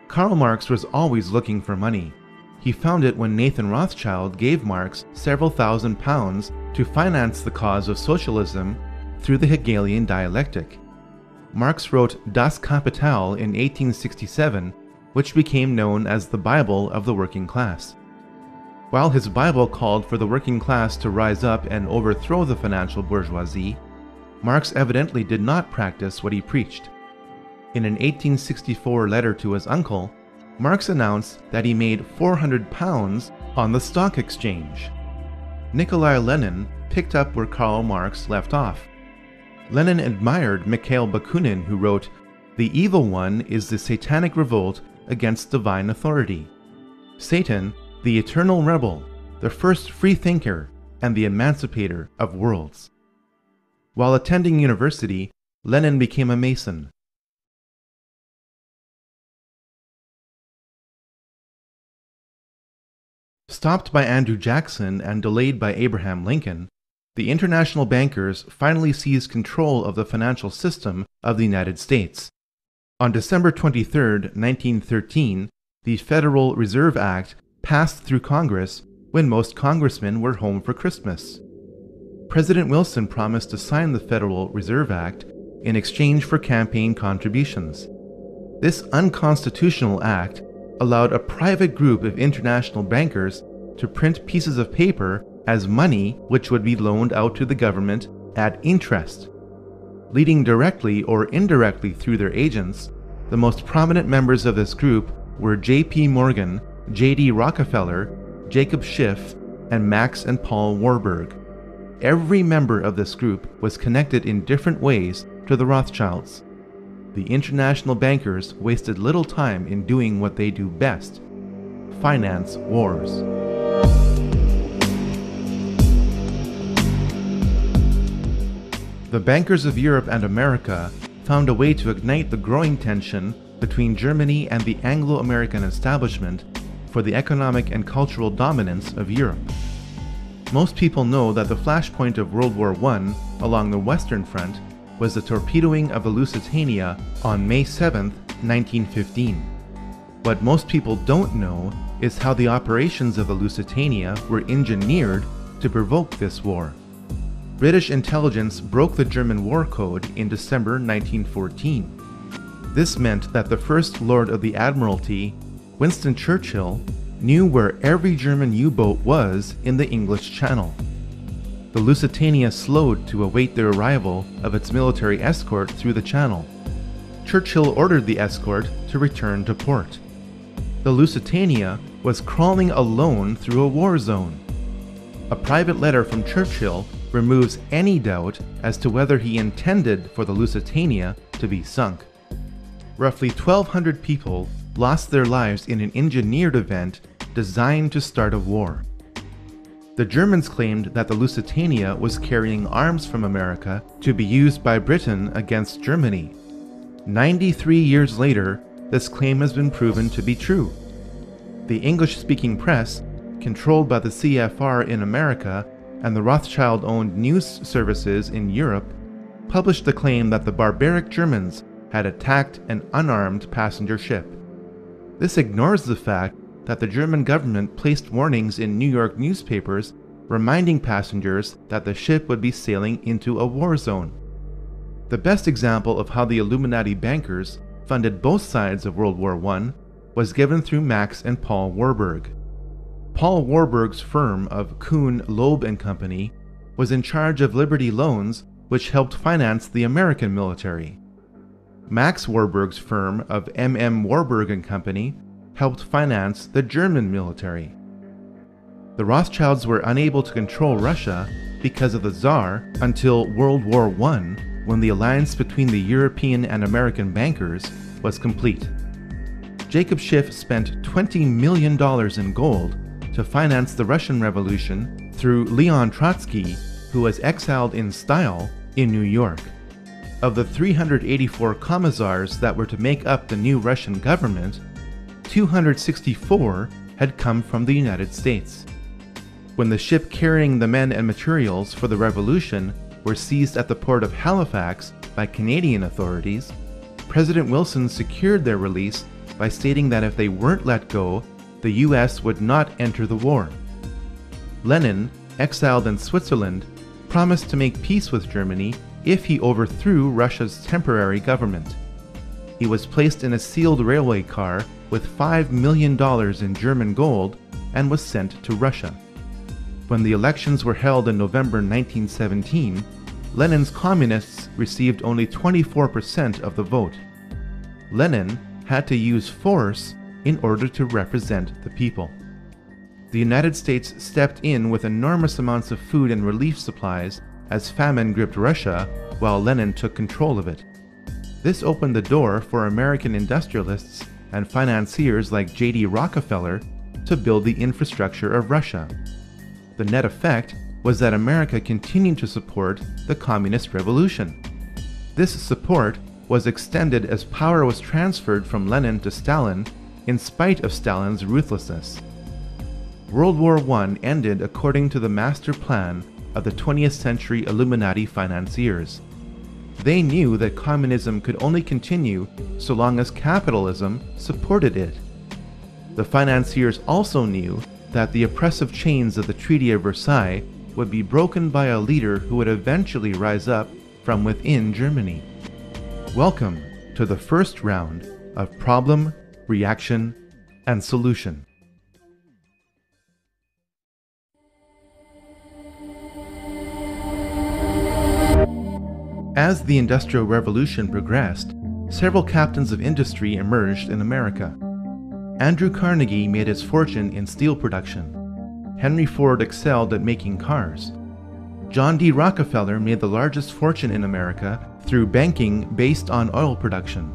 Karl Marx was always looking for money. He found it when Nathan Rothschild gave Marx several £1,000s to finance the cause of socialism through the Hegelian dialectic. Marx wrote Das Kapital in 1867, which became known as the Bible of the working class. While his Bible called for the working class to rise up and overthrow the financial bourgeoisie, Marx evidently did not practice what he preached. In an 1864 letter to his uncle, Marx announced that he made £400 on the stock exchange. Nikolai Lenin picked up where Karl Marx left off. Lenin admired Mikhail Bakunin, who wrote, "The evil one is the satanic revolt against divine authority. Satan, the eternal rebel, the first free thinker, and the emancipator of worlds." While attending university, Lenin became a Mason. Stopped by Andrew Jackson and delayed by Abraham Lincoln, the international bankers finally seized control of the financial system of the United States. On December 23, 1913, the Federal Reserve Act passed through Congress when most congressmen were home for Christmas. President Wilson promised to sign the Federal Reserve Act in exchange for campaign contributions. This unconstitutional act allowed a private group of international bankers to print pieces of paper as money which would be loaned out to the government at interest. Leading directly or indirectly through their agents, the most prominent members of this group were J.P. Morgan, J.D. Rockefeller, Jacob Schiff, and Max and Paul Warburg. Every member of this group was connected in different ways to the Rothschilds. The international bankers wasted little time in doing what they do best: finance wars. The bankers of Europe and America found a way to ignite the growing tension between Germany and the Anglo-American establishment for the economic and cultural dominance of Europe. Most people know that the flashpoint of World War I along the Western Front was the torpedoing of the Lusitania on May 7, 1915. What most people don't know is how the operations of the Lusitania were engineered to provoke this war. British intelligence broke the German war code in December 1914. This meant that the First Lord of the Admiralty, Winston Churchill, knew where every German U-boat was in the English Channel. The Lusitania slowed to await the arrival of its military escort through the channel. Churchill ordered the escort to return to port. The Lusitania was crawling alone through a war zone. A private letter from Churchill removes any doubt as to whether he intended for the Lusitania to be sunk. Roughly 1,200 people lost their lives in an engineered event designed to start a war. The Germans claimed that the Lusitania was carrying arms from America to be used by Britain against Germany. 93 years later, this claim has been proven to be true. The English-speaking press, controlled by the CFR in America and the Rothschild-owned news services in Europe, published the claim that the barbaric Germans had attacked an unarmed passenger ship. This ignores the fact that the German government placed warnings in New York newspapers reminding passengers that the ship would be sailing into a war zone. The best example of how the Illuminati bankers funded both sides of World War I was given through Max and Paul Warburg. Paul Warburg's firm of Kuhn, Loeb & Company was in charge of Liberty Loans, which helped finance the American military. Max Warburg's firm of M.M. Warburg & Company helped finance the German military. The Rothschilds were unable to control Russia because of the Tsar until World War I, when the alliance between the European and American bankers was complete. Jacob Schiff spent $20 million in gold to finance the Russian Revolution through Leon Trotsky, who was exiled in style in New York. Of the 384 commissars that were to make up the new Russian government, 264 had come from the United States. When the ship carrying the men and materials for the revolution were seized at the port of Halifax by Canadian authorities, President Wilson secured their release by stating that if they weren't let go, the US would not enter the war. Lenin, exiled in Switzerland, promised to make peace with Germany if he overthrew Russia's temporary government. He was placed in a sealed railway car with $5 million in German gold and was sent to Russia. When the elections were held in November 1917, Lenin's communists received only 24% of the vote. Lenin had to use force in order to represent the people. The United States stepped in with enormous amounts of food and relief supplies as famine gripped Russia while Lenin took control of it. This opened the door for American industrialists and financiers like J.D. Rockefeller to build the infrastructure of Russia. The net effect was that America continued to support the communist revolution. This support was extended as power was transferred from Lenin to Stalin in spite of Stalin's ruthlessness. World War I ended according to the master plan of the 20th century Illuminati financiers. They knew that communism could only continue so long as capitalism supported it. The financiers also knew that the oppressive chains of the Treaty of Versailles would be broken by a leader who would eventually rise up from within Germany. Welcome to the first round of Problem, Reaction, and Solution. As the Industrial Revolution progressed, several captains of industry emerged in America. Andrew Carnegie made his fortune in steel production. Henry Ford excelled at making cars. John D. Rockefeller made the largest fortune in America through banking based on oil production.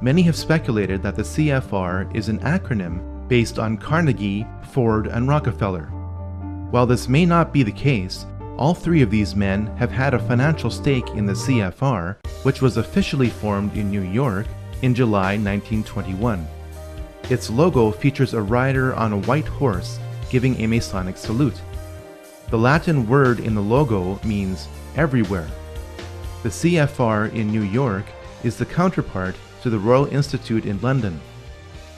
Many have speculated that the CFR is an acronym based on Carnegie, Ford, and Rockefeller. While this may not be the case, all three of these men have had a financial stake in the CFR, which was officially formed in New York in July 1921. Its logo features a rider on a white horse giving a Masonic salute. The Latin word in the logo means everywhere. The CFR in New York is the counterpart to the Royal Institute in London.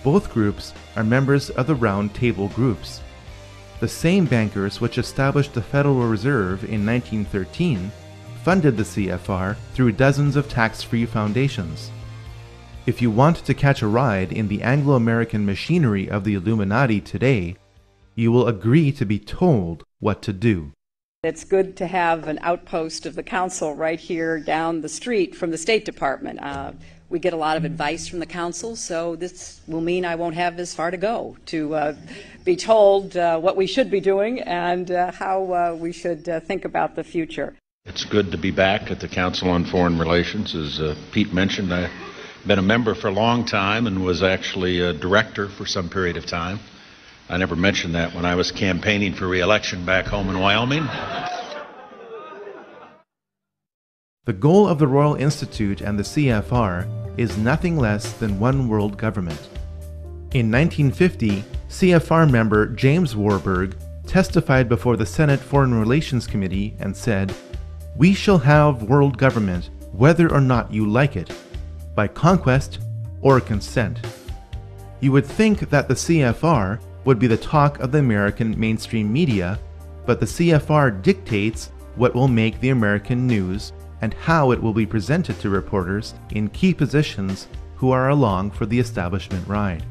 Both groups are members of the Round Table groups. The same bankers which established the Federal Reserve in 1913 funded the CFR through dozens of tax-free foundations. If you want to catch a ride in the Anglo-American machinery of the Illuminati today, you will agree to be told what to do. It's good to have an outpost of the council right here down the street from the State Department. We get a lot of advice from the council, so this will mean I won't have as far to go to be told what we should be doing and how we should think about the future. It's good to be back at the Council on Foreign Relations. As Pete mentioned, I've been a member for a long time and was actually a director for some period of time. I never mentioned that when I was campaigning for re-election back home in Wyoming. The goal of the Royal Institute and the CFR is nothing less than one world government. In 1950, CFR member James Warburg testified before the Senate Foreign Relations Committee and said, "We shall have world government whether or not you like it, by conquest or consent." You would think that the CFR would be the talk of the American mainstream media, but the CFR dictates what will make the American news and how it will be presented to reporters in key positions who are along for the establishment ride.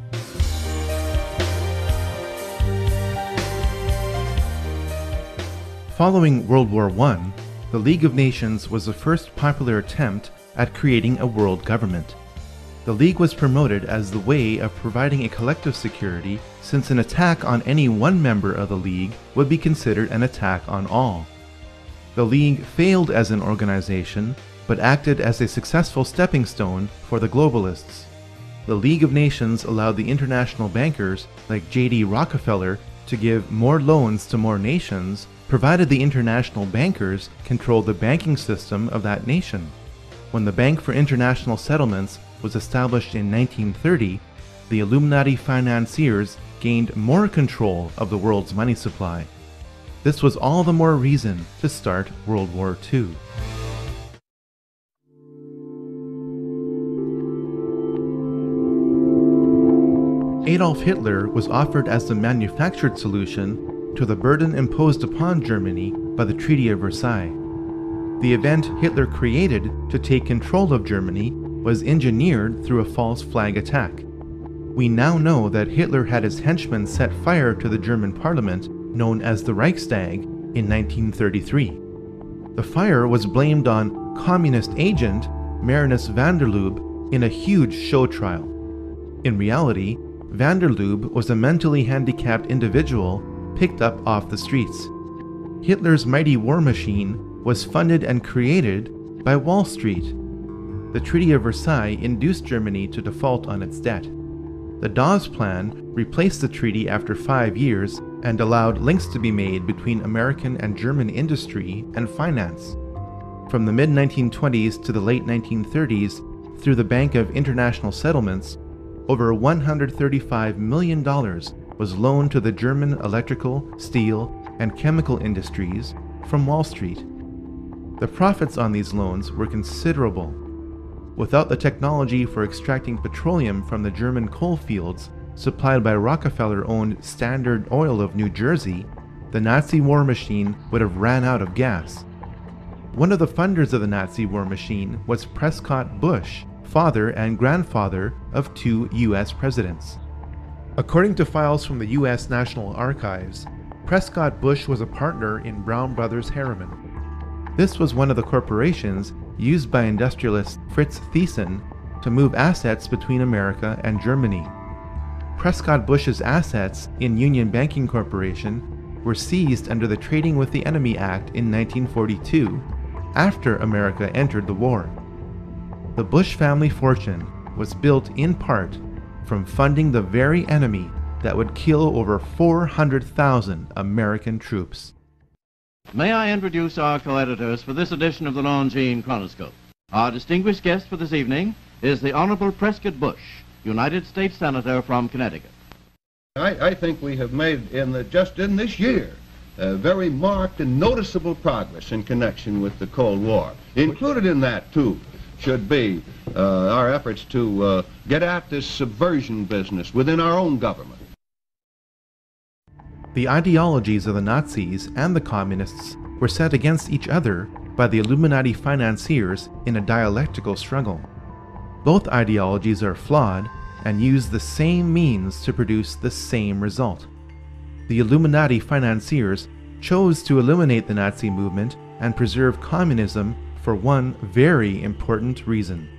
Following World War I, the League of Nations was the first popular attempt at creating a world government. The League was promoted as the way of providing a collective security, since an attack on any one member of the League would be considered an attack on all. The League failed as an organization, but acted as a successful stepping stone for the globalists. The League of Nations allowed the international bankers like J.D. Rockefeller to give more loans to more nations, provided the international bankers controlled the banking system of that nation. When the Bank for International Settlements was established in 1930, the Illuminati financiers gained more control of the world's money supply. This was all the more reason to start World War II. Adolf Hitler was offered as the manufactured solution to the burden imposed upon Germany by the Treaty of Versailles. The event Hitler created to take control of Germany was engineered through a false flag attack. We now know that Hitler had his henchmen set fire to the German parliament, known as the Reichstag, in 1933. The fire was blamed on communist agent Marinus van der Lubbe in a huge show trial. In reality, van der Lubbe was a mentally handicapped individual picked up off the streets. Hitler's mighty war machine was funded and created by Wall Street. The Treaty of Versailles induced Germany to default on its debt. The Dawes Plan replaced the treaty after 5 years and allowed links to be made between American and German industry and finance. From the mid-1920s to the late 1930s, through the Bank of International Settlements, over $135 million was loaned to the German electrical, steel, and chemical industries from Wall Street. The profits on these loans were considerable. Without the technology for extracting petroleum from the German coal fields supplied by Rockefeller-owned Standard Oil of New Jersey, the Nazi war machine would have ran out of gas. One of the funders of the Nazi war machine was Prescott Bush, father and grandfather of 2 U.S. presidents. According to files from the U.S. National Archives, Prescott Bush was a partner in Brown Brothers Harriman. This was one of the corporations used by industrialist Fritz Thyssen to move assets between America and Germany. Prescott Bush's assets in Union Banking Corporation were seized under the Trading with the Enemy Act in 1942, after America entered the war. The Bush family fortune was built in part from funding the very enemy that would kill over 400,000 American troops. May I introduce our co-editors for this edition of the Longines Chronoscope. Our distinguished guest for this evening is the Honorable Prescott Bush, United States Senator from Connecticut. I think we have made, just in this year, very marked and noticeable progress in connection with the Cold War. Included in that, too, should be our efforts to get at this subversion business within our own government. The ideologies of the Nazis and the Communists were set against each other by the Illuminati financiers in a dialectical struggle. Both ideologies are flawed and use the same means to produce the same result. The Illuminati financiers chose to eliminate the Nazi movement and preserve communism for one very important reason.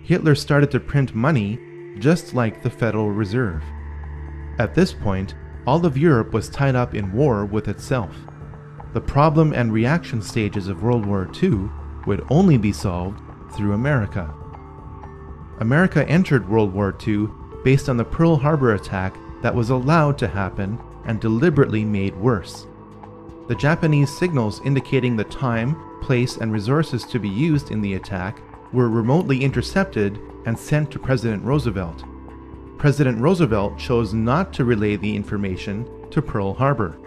Hitler started to print money just like the Federal Reserve. At this point, all of Europe was tied up in war with itself. The problem and reaction stages of World War II would only be solved through America. America entered World War II based on the Pearl Harbor attack that was allowed to happen and deliberately made worse. The Japanese signals indicating the time, place, and resources to be used in the attack were remotely intercepted and sent to President Roosevelt. President Roosevelt chose not to relay the information to Pearl Harbor.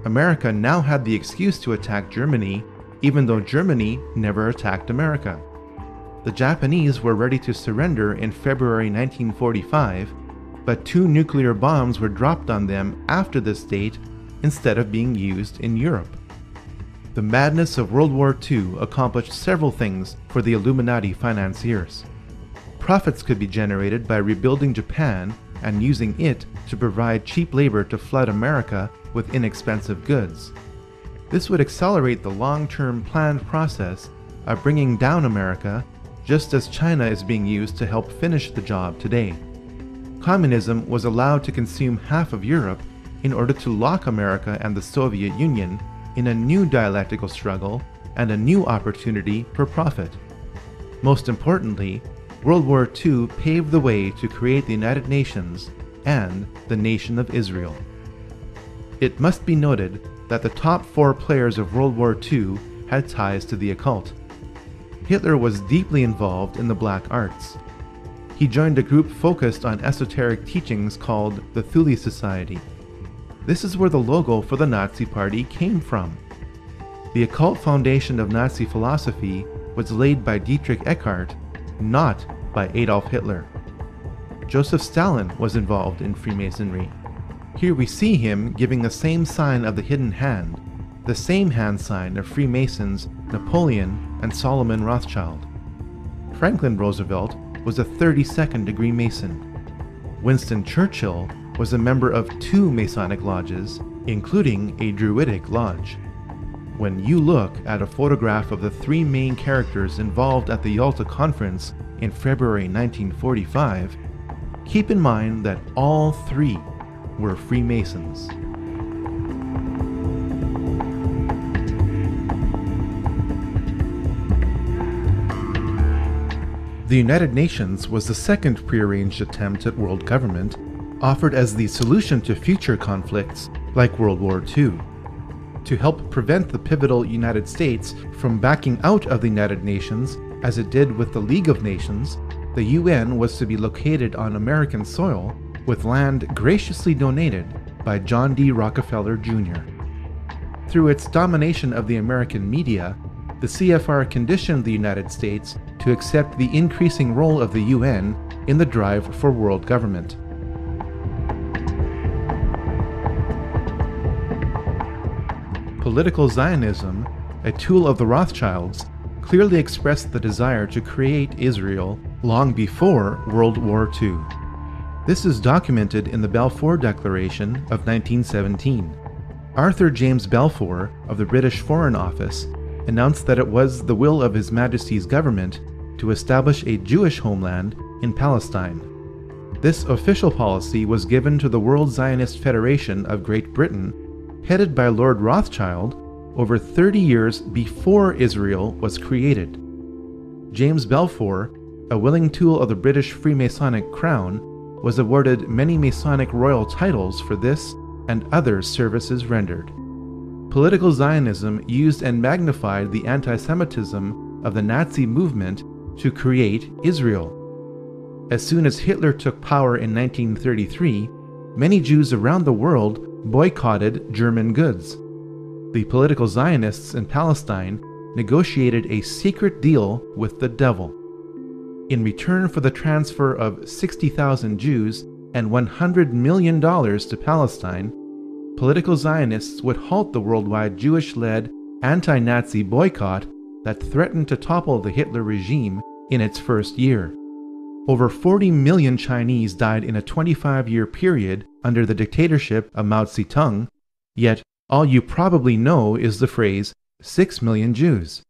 America now had the excuse to attack Germany, even though Germany never attacked America. The Japanese were ready to surrender in February 1945, but 2 nuclear bombs were dropped on them after this date instead of being used in Europe. The madness of World War II accomplished several things for the Illuminati financiers. Profits could be generated by rebuilding Japan and using it to provide cheap labor to flood America with inexpensive goods. This would accelerate the long-term planned process of bringing down America, just as China is being used to help finish the job today. Communism was allowed to consume half of Europe in order to lock America and the Soviet Union in a new dialectical struggle and a new opportunity for profit. Most importantly, World War II paved the way to create the United Nations and the Nation of Israel. It must be noted that the top 4 players of World War II had ties to the occult. Hitler was deeply involved in the black arts. He joined a group focused on esoteric teachings called the Thule Society. This is where the logo for the Nazi Party came from. The occult foundation of Nazi philosophy was laid by Dietrich Eckart, not by Adolf Hitler. Joseph Stalin was involved in Freemasonry. Here we see him giving the same sign of the hidden hand, the same hand sign of Freemasons Napoleon and Solomon Rothschild. Franklin Roosevelt was a 32nd degree Mason. Winston Churchill was a member of 2 Masonic lodges, including a Druidic lodge. When you look at a photograph of the 3 main characters involved at the Yalta Conference in February 1945, keep in mind that all 3 were Freemasons. The United Nations was the second prearranged attempt at world government, offered as the solution to future conflicts like World War II. To help prevent the pivotal United States from backing out of the United Nations, as it did with the League of Nations, the UN was to be located on American soil with land graciously donated by John D. Rockefeller Jr. Through its domination of the American media, the CFR conditioned the United States to accept the increasing role of the UN in the drive for world government. Political Zionism, a tool of the Rothschilds, clearly expressed the desire to create Israel long before World War II. This is documented in the Balfour Declaration of 1917. Arthur James Balfour of the British Foreign Office announced that it was the will of His Majesty's government to establish a Jewish homeland in Palestine. This official policy was given to the World Zionist Federation of Great Britain, headed by Lord Rothschild, over 30 years before Israel was created. James Balfour, a willing tool of the British Freemasonic crown, was awarded many Masonic royal titles for this and other services rendered. Political Zionism used and magnified the anti-Semitism of the Nazi movement to create Israel. As soon as Hitler took power in 1933, many Jews around the world boycotted German goods. The political Zionists in Palestine negotiated a secret deal with the devil. In return for the transfer of 60,000 Jews and $100 million to Palestine, political Zionists would halt the worldwide Jewish-led anti-Nazi boycott that threatened to topple the Hitler regime in its first year. Over 40 million Chinese died in a 25-year period under the dictatorship of Mao Zedong, yet all you probably know is the phrase 6 million Jews.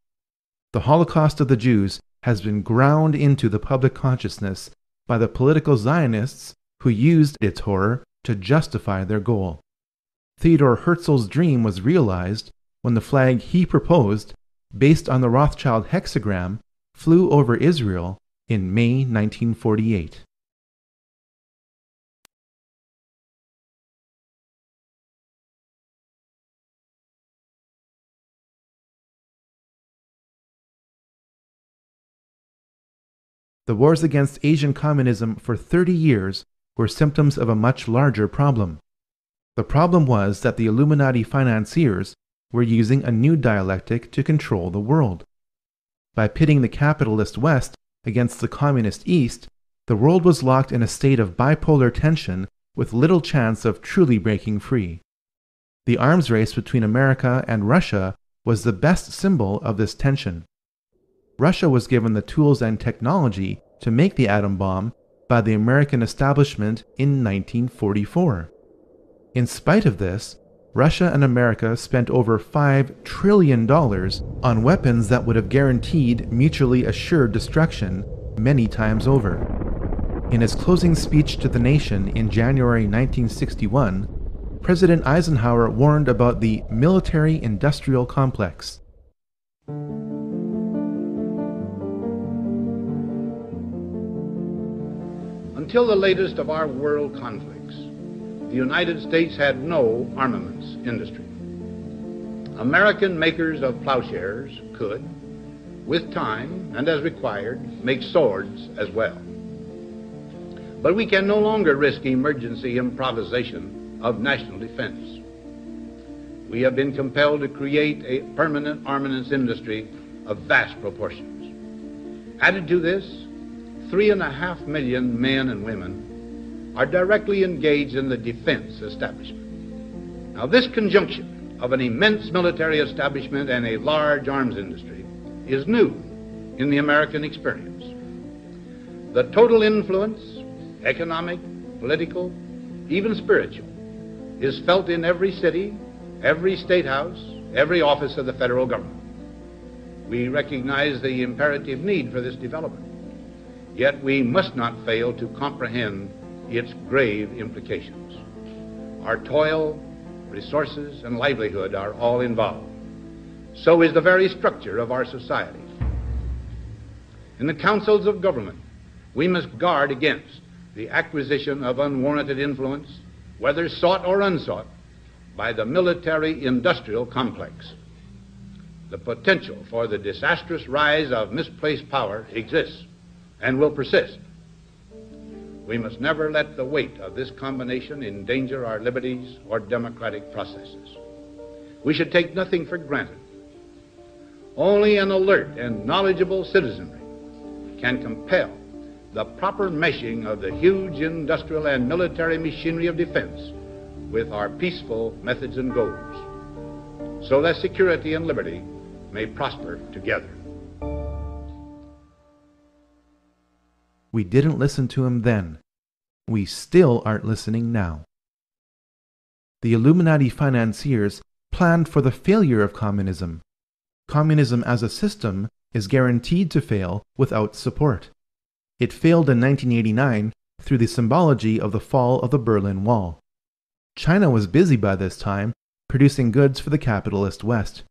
The Holocaust of the Jews has been ground into the public consciousness by the political Zionists who used its horror to justify their goal. Theodor Herzl's dream was realized when the flag he proposed, based on the Rothschild hexagram, flew over Israel in May 1948. The wars against Asian communism for 30 years were symptoms of a much larger problem. The problem was that the Illuminati financiers were using a new dialectic to control the world. By pitting the capitalist West against the communist East, the world was locked in a state of bipolar tension with little chance of truly breaking free. The arms race between America and Russia was the best symbol of this tension. Russia was given the tools and technology to make the atom bomb by the American establishment in 1944. In spite of this, Russia and America spent over $5 trillion on weapons that would have guaranteed mutually assured destruction many times over. In his closing speech to the nation in January 1961, President Eisenhower warned about the military-industrial complex. Until the latest of our world conflicts, the United States had no armaments industry. American makers of plowshares could, with time and as required, make swords as well. But we can no longer risk emergency improvisation of national defense. We have been compelled to create a permanent armaments industry of vast proportions. Added to this, 3.5 million men and women are directly engaged in the defense establishment. Now, this conjunction of an immense military establishment and a large arms industry is new in the American experience. The total influence, economic, political, even spiritual, is felt in every city, every state house, every office of the federal government. We recognize the imperative need for this development, yet we must not fail to comprehend its grave implications. Our toil, resources, and livelihood are all involved. So is the very structure of our society. In the councils of government, we must guard against the acquisition of unwarranted influence, whether sought or unsought, by the military-industrial complex. The potential for the disastrous rise of misplaced power exists and will persist. We must never let the weight of this combination endanger our liberties or democratic processes. We should take nothing for granted. Only an alert and knowledgeable citizenry can compel the proper meshing of the huge industrial and military machinery of defense with our peaceful methods and goals, so that security and liberty may prosper together. We didn't listen to him then. We still aren't listening now. The Illuminati financiers planned for the failure of communism. Communism as a system is guaranteed to fail without support. It failed in 1989 through the symbology of the fall of the Berlin Wall. China was busy by this time producing goods for the capitalist West.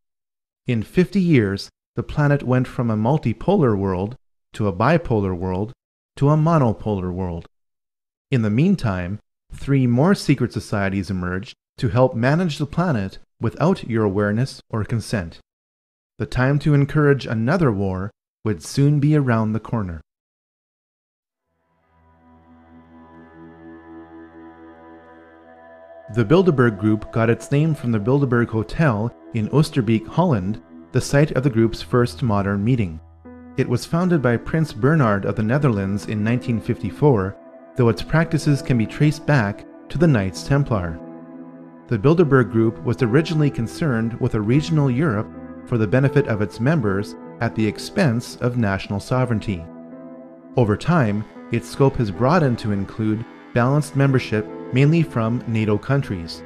In 50 years, the planet went from a multipolar world to a bipolar world to a monopolar world. In the meantime, 3 more secret societies emerged to help manage the planet without your awareness or consent. The time to encourage another war would soon be around the corner. The Bilderberg Group got its name from the Bilderberg Hotel in Oosterbeek, Holland, the site of the group's first modern meeting. It was founded by Prince Bernhard of the Netherlands in 1954, though its practices can be traced back to the Knights Templar. The Bilderberg Group was originally concerned with a regional Europe for the benefit of its members at the expense of national sovereignty. Over time, its scope has broadened to include balanced membership mainly from NATO countries.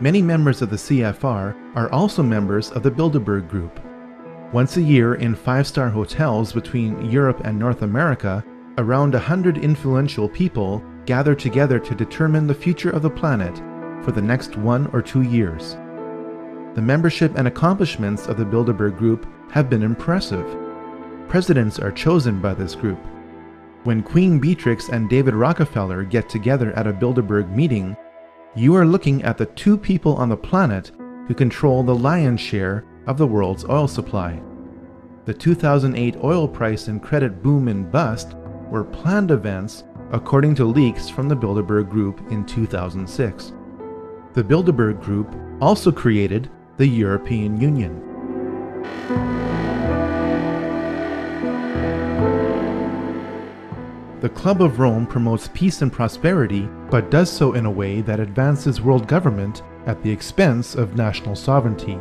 Many members of the CFR are also members of the Bilderberg Group. Once a year in 5-star hotels between Europe and North America, around 100 influential people gather together to determine the future of the planet for the next 1 or 2 years. The membership and accomplishments of the Bilderberg Group have been impressive. Presidents are chosen by this group. When Queen Beatrix and David Rockefeller get together at a Bilderberg meeting, you are looking at the 2 people on the planet who control the lion's share of the world's oil supply. The 2008 oil price and credit boom and bust were planned events according to leaks from the Bilderberg Group in 2006. The Bilderberg Group also created the European Union. The Club of Rome promotes peace and prosperity, but does so in a way that advances world government at the expense of national sovereignty.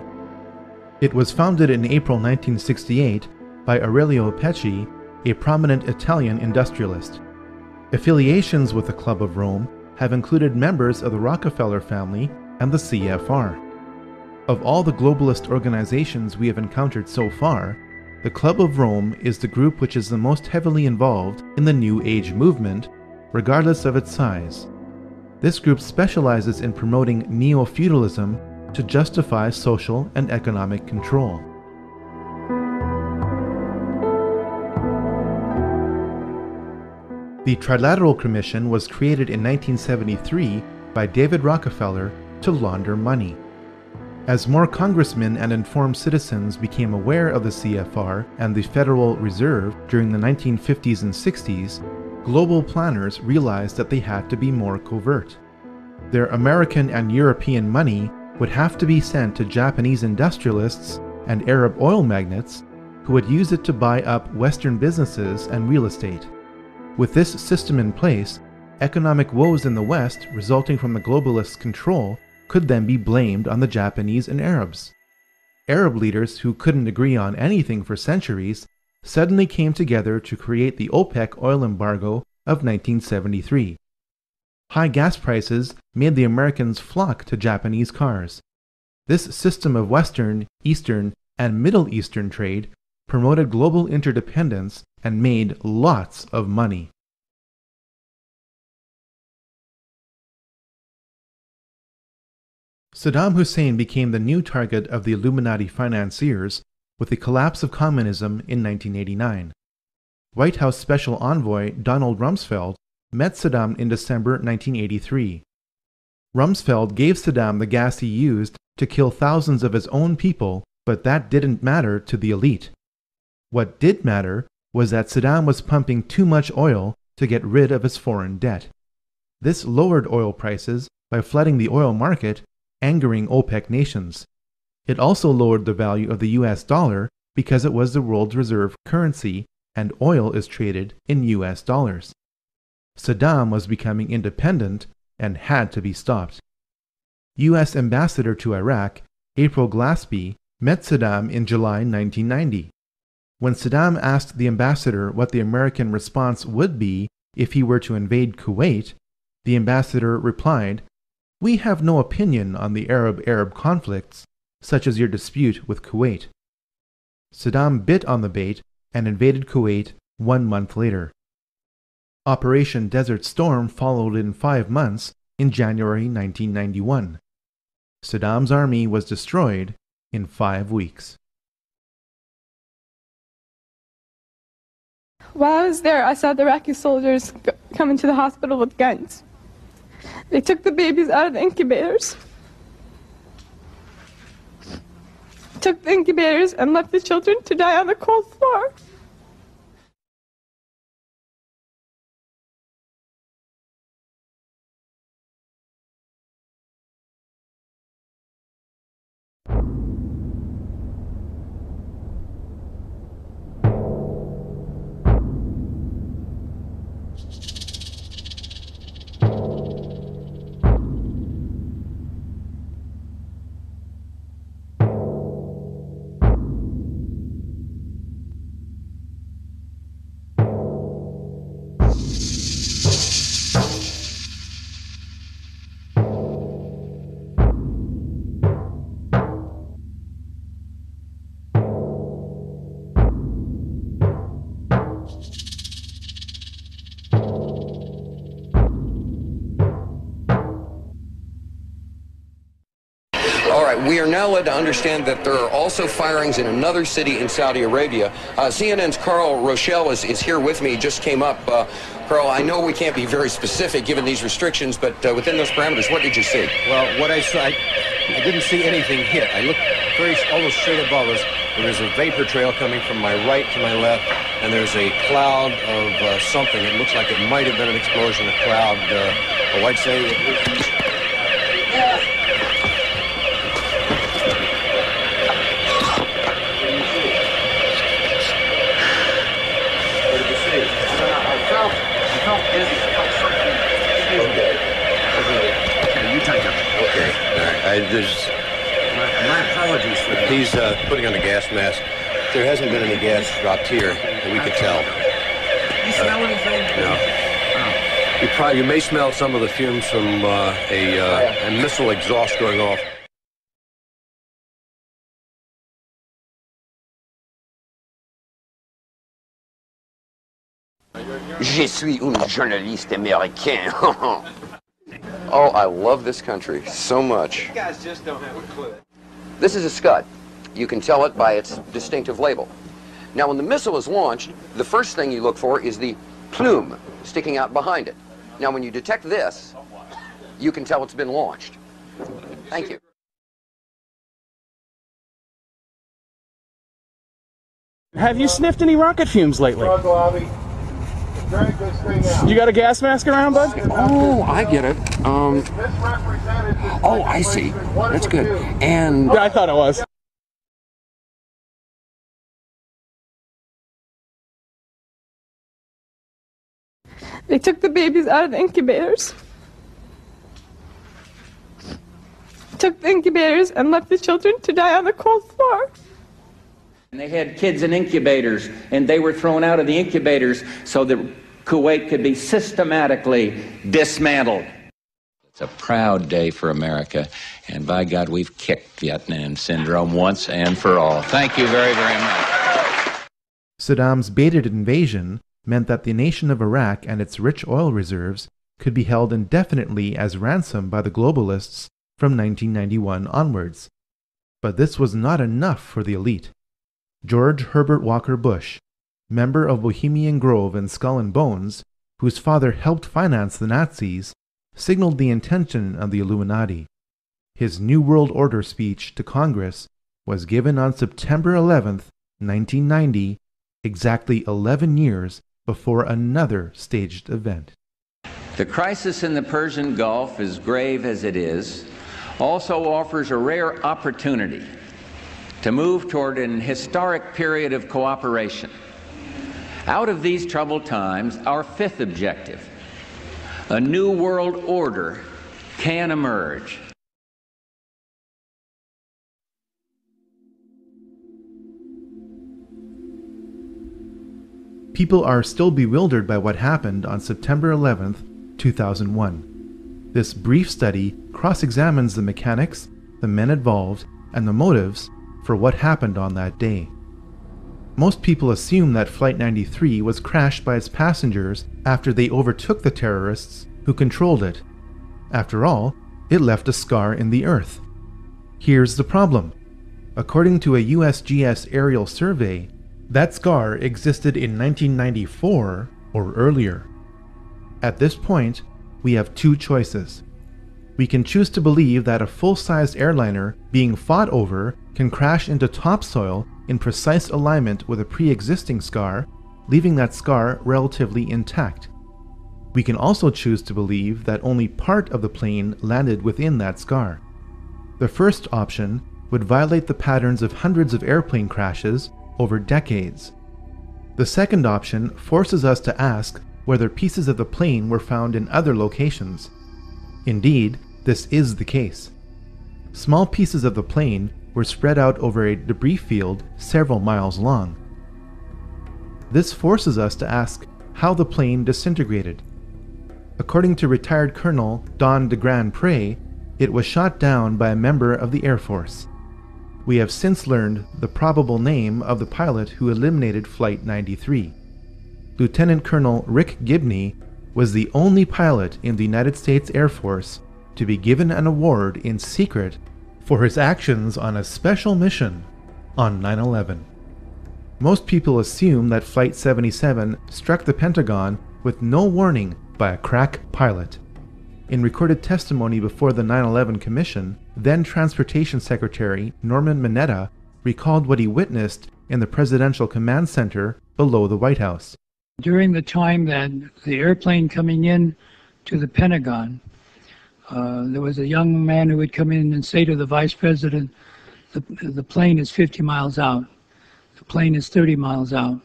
It was founded in April 1968 by Aurelio Pecci, a prominent Italian industrialist. Affiliations with the Club of Rome have included members of the Rockefeller family and the CFR. Of all the globalist organizations we have encountered so far, the Club of Rome is the group which is the most heavily involved in the New Age movement, regardless of its size. This group specializes in promoting neo-feudalism to justify social and economic control. The Trilateral Commission was created in 1973 by David Rockefeller to launder money. As more congressmen and informed citizens became aware of the CFR and the Federal Reserve during the 1950s and 60s, global planners realized that they had to be more covert. Their American and European money would have to be sent to Japanese industrialists and Arab oil magnates who would use it to buy up Western businesses and real estate. With this system in place, economic woes in the West resulting from the globalists' control could then be blamed on the Japanese and Arabs. Arab leaders who couldn't agree on anything for centuries suddenly came together to create the OPEC oil embargo of 1973. High gas prices made the Americans flock to Japanese cars. This system of Western, Eastern, and Middle Eastern trade promoted global interdependence and made lots of money. Saddam Hussein became the new target of the Illuminati financiers with the collapse of communism in 1989. White House Special Envoy Donald Rumsfeld met Saddam in December 1983. Rumsfeld gave Saddam the gas he used to kill thousands of his own people, but that didn't matter to the elite. What did matter was that Saddam was pumping too much oil to get rid of his foreign debt. This lowered oil prices by flooding the oil market, angering OPEC nations. It also lowered the value of the US dollar because it was the world's reserve currency and oil is traded in US dollars. Saddam was becoming independent and had to be stopped. US Ambassador to Iraq, April Glaspie, met Saddam in July 1990. When Saddam asked the ambassador what the American response would be if he were to invade Kuwait, the ambassador replied, "We have no opinion on the Arab-Arab conflicts, such as your dispute with Kuwait." Saddam bit on the bait and invaded Kuwait 1 month later. Operation Desert Storm followed in 5 months in January 1991. Saddam's army was destroyed in 5 weeks. While I was there, I saw the Iraqi soldiers come into the hospital with guns. They took the babies out of the incubators, took the incubators, and left the children to die on the cold floor. We are now led to understand that there are also firings in another city in Saudi Arabia. CNN's Carl Rochelle is here with me. He just came up. Carl, I know we can't be very specific given these restrictions, but within those parameters, what did you see? Well, what I saw, I didn't see anything hit. I looked almost straight above us. There was a vapor trail coming from my right to my left, and there's a cloud of something. It looks like it might have been an explosion, a cloud. I'd say it was... My apologies for that. He's putting on a gas mask. There hasn't been any gas dropped here that we could tell. You smell anything? No. You may smell some of the fumes from a missile exhaust going off. Je suis un journaliste américain. Oh, I love this country so much. You guys just don't have a clue. This is a Scud. You can tell it by its distinctive label. Now, when the missile is launched, the first thing you look for is the plume sticking out behind it. Now, when you detect this, you can tell it's been launched. Thank you. Have you sniffed any rocket fumes lately? You got a gas mask around, bud? Oh, I get it. Oh, I see. That's good. And yeah, I thought it was. They took the babies out of the incubators, took the incubators and left the children to die on the cold floor. And they had kids in incubators, and they were thrown out of the incubators so that Kuwait could be systematically dismantled. It's a proud day for America, and by God, we've kicked Vietnam syndrome once and for all. Thank you very, very much. Saddam's baited invasion meant that the nation of Iraq and its rich oil reserves could be held indefinitely as ransom by the globalists from 1991 onwards. But this was not enough for the elite. George Herbert Walker Bush, member of Bohemian Grove and Skull and Bones, whose father helped finance the Nazis, signaled the intention of the Illuminati. His New World Order speech to Congress was given on September 11, 1990, exactly 11 years before another staged event. The crisis in the Persian Gulf, as grave as it is, also offers a rare opportunity to move toward an historic period of cooperation. Out of these troubled times, our fifth objective, a new world order, can emerge. People are still bewildered by what happened on September 11, 2001. This brief study cross-examines the mechanics, the men involved, and the motives for what happened on that day. Most people assume that Flight 93 was crashed by its passengers after they overtook the terrorists who controlled it. After all, it left a scar in the earth. Here's the problem. According to a USGS aerial survey, that scar existed in 1994 or earlier. At this point, we have two choices. We can choose to believe that a full-sized airliner being fought over can crash into topsoil in precise alignment with a pre-existing scar, leaving that scar relatively intact. We can also choose to believe that only part of the plane landed within that scar. The first option would violate the patterns of hundreds of airplane crashes over decades. The second option forces us to ask whether pieces of the plane were found in other locations. Indeed, this is the case. Small pieces of the plane were spread out over a debris field several miles long. This forces us to ask how the plane disintegrated. According to retired Colonel Don de Grand Pré, it was shot down by a member of the Air Force. We have since learned the probable name of the pilot who eliminated Flight 93. Lieutenant Colonel Rick Gibney was the only pilot in the United States Air Force to be given an award in secret for his actions on a special mission on 9/11. Most people assume that Flight 77 struck the Pentagon with no warning by a crack pilot. In recorded testimony before the 9/11 Commission, then Transportation Secretary Norman Mineta recalled what he witnessed in the Presidential Command Center below the White House. During the time that the airplane coming in to the Pentagon, there was a young man who would come in and say to the Vice President, the plane is 50 miles out, the plane is 30 miles out.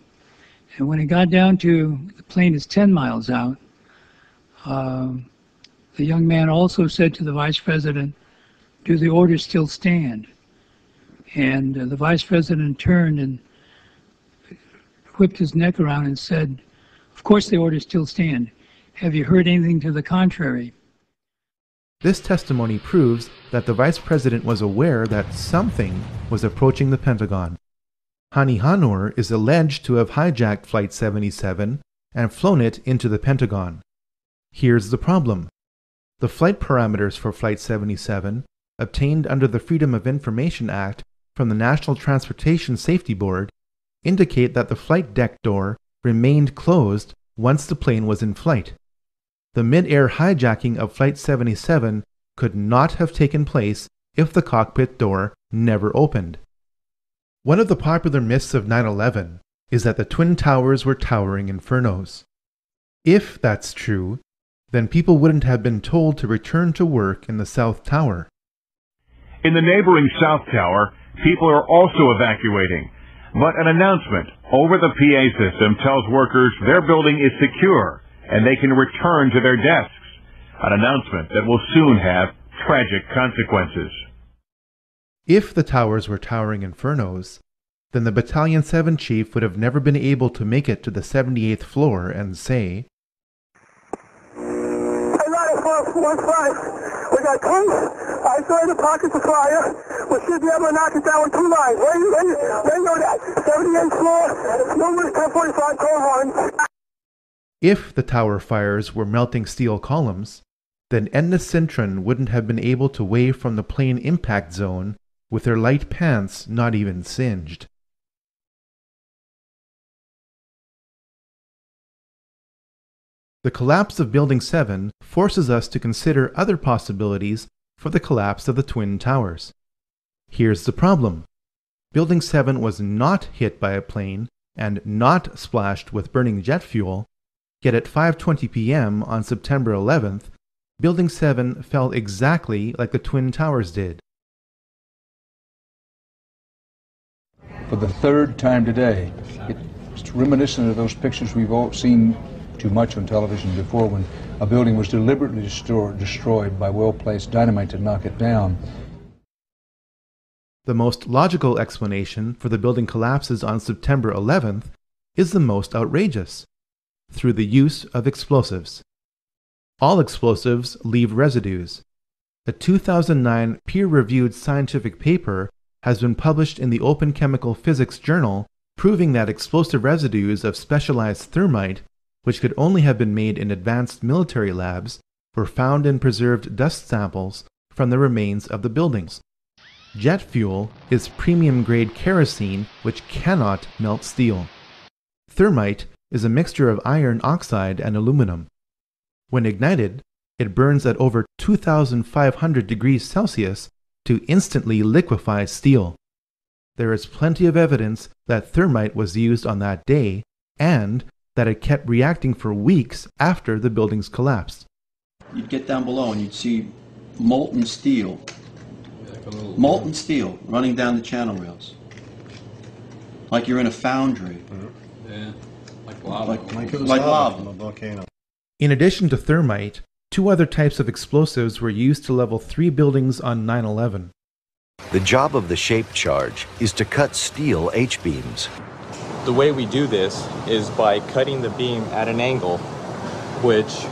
And when it got down to the plane is 10 miles out, the young man also said to the Vice President, do the orders still stand? And the Vice President turned and whipped his neck around and said, of course the orders still stand. Have you heard anything to the contrary? This testimony proves that the Vice President was aware that something was approaching the Pentagon. Hani Hannour is alleged to have hijacked Flight 77 and flown it into the Pentagon. Here's the problem. The flight parameters for Flight 77, obtained under the Freedom of Information Act from the National Transportation Safety Board, indicate that the flight deck door remained closed once the plane was in flight. The mid-air hijacking of Flight 77 could not have taken place if the cockpit door never opened. One of the popular myths of 9/11 is that the Twin Towers were towering infernos. If that's true, then people wouldn't have been told to return to work in the South Tower. In the neighboring South Tower, people are also evacuating, but an announcement over the PA system tells workers their building is secure and they can return to their desks, an announcement that will soon have tragic consequences. If the towers were towering infernos, then the Battalion 7 chief would have never been able to make it to the 78th floor and say, Hey, Ladder 415, we got tanks, isolated pockets of fire. We should be able to knock it down with 2 lines. Where you know that? 78th floor, numerous 1045 Cold Horn. If the tower fires were melting steel columns, then Edna Sintron wouldn't have been able to wave from the plane impact zone with her light pants not even singed. The collapse of Building 7 forces us to consider other possibilities for the collapse of the Twin Towers. Here's the problem. Building 7 was not hit by a plane and not splashed with burning jet fuel, yet at 5:20 p.m. on September 11th, Building 7 fell exactly like the Twin Towers did. For the third time today, it's reminiscent of those pictures we've all seen too much on television before, when a building was deliberately destroyed by well-placed dynamite to knock it down. The most logical explanation for the building collapses on September 11th is the most outrageous: through the use of explosives. All explosives leave residues. A 2009 peer-reviewed scientific paper has been published in the Open Chemical Physics Journal proving that explosive residues of specialized thermite, which could only have been made in advanced military labs, were found in preserved dust samples from the remains of the buildings. Jet fuel is premium-grade kerosene which cannot melt steel. Thermite is a mixture of iron oxide and aluminum. When ignited, it burns at over 2,500 degrees Celsius to instantly liquefy steel. There is plenty of evidence that thermite was used on that day and that it kept reacting for weeks after the buildings collapsed. You'd get down below and you'd see molten steel running down the channel rails, like you're in a foundry. Yeah, like lava. Like lava. A volcano. In addition to thermite, 2 other types of explosives were used to level 3 buildings on 9/11. The job of the shape charge is to cut steel H-beams. The way we do this is by cutting the beam at an angle, which,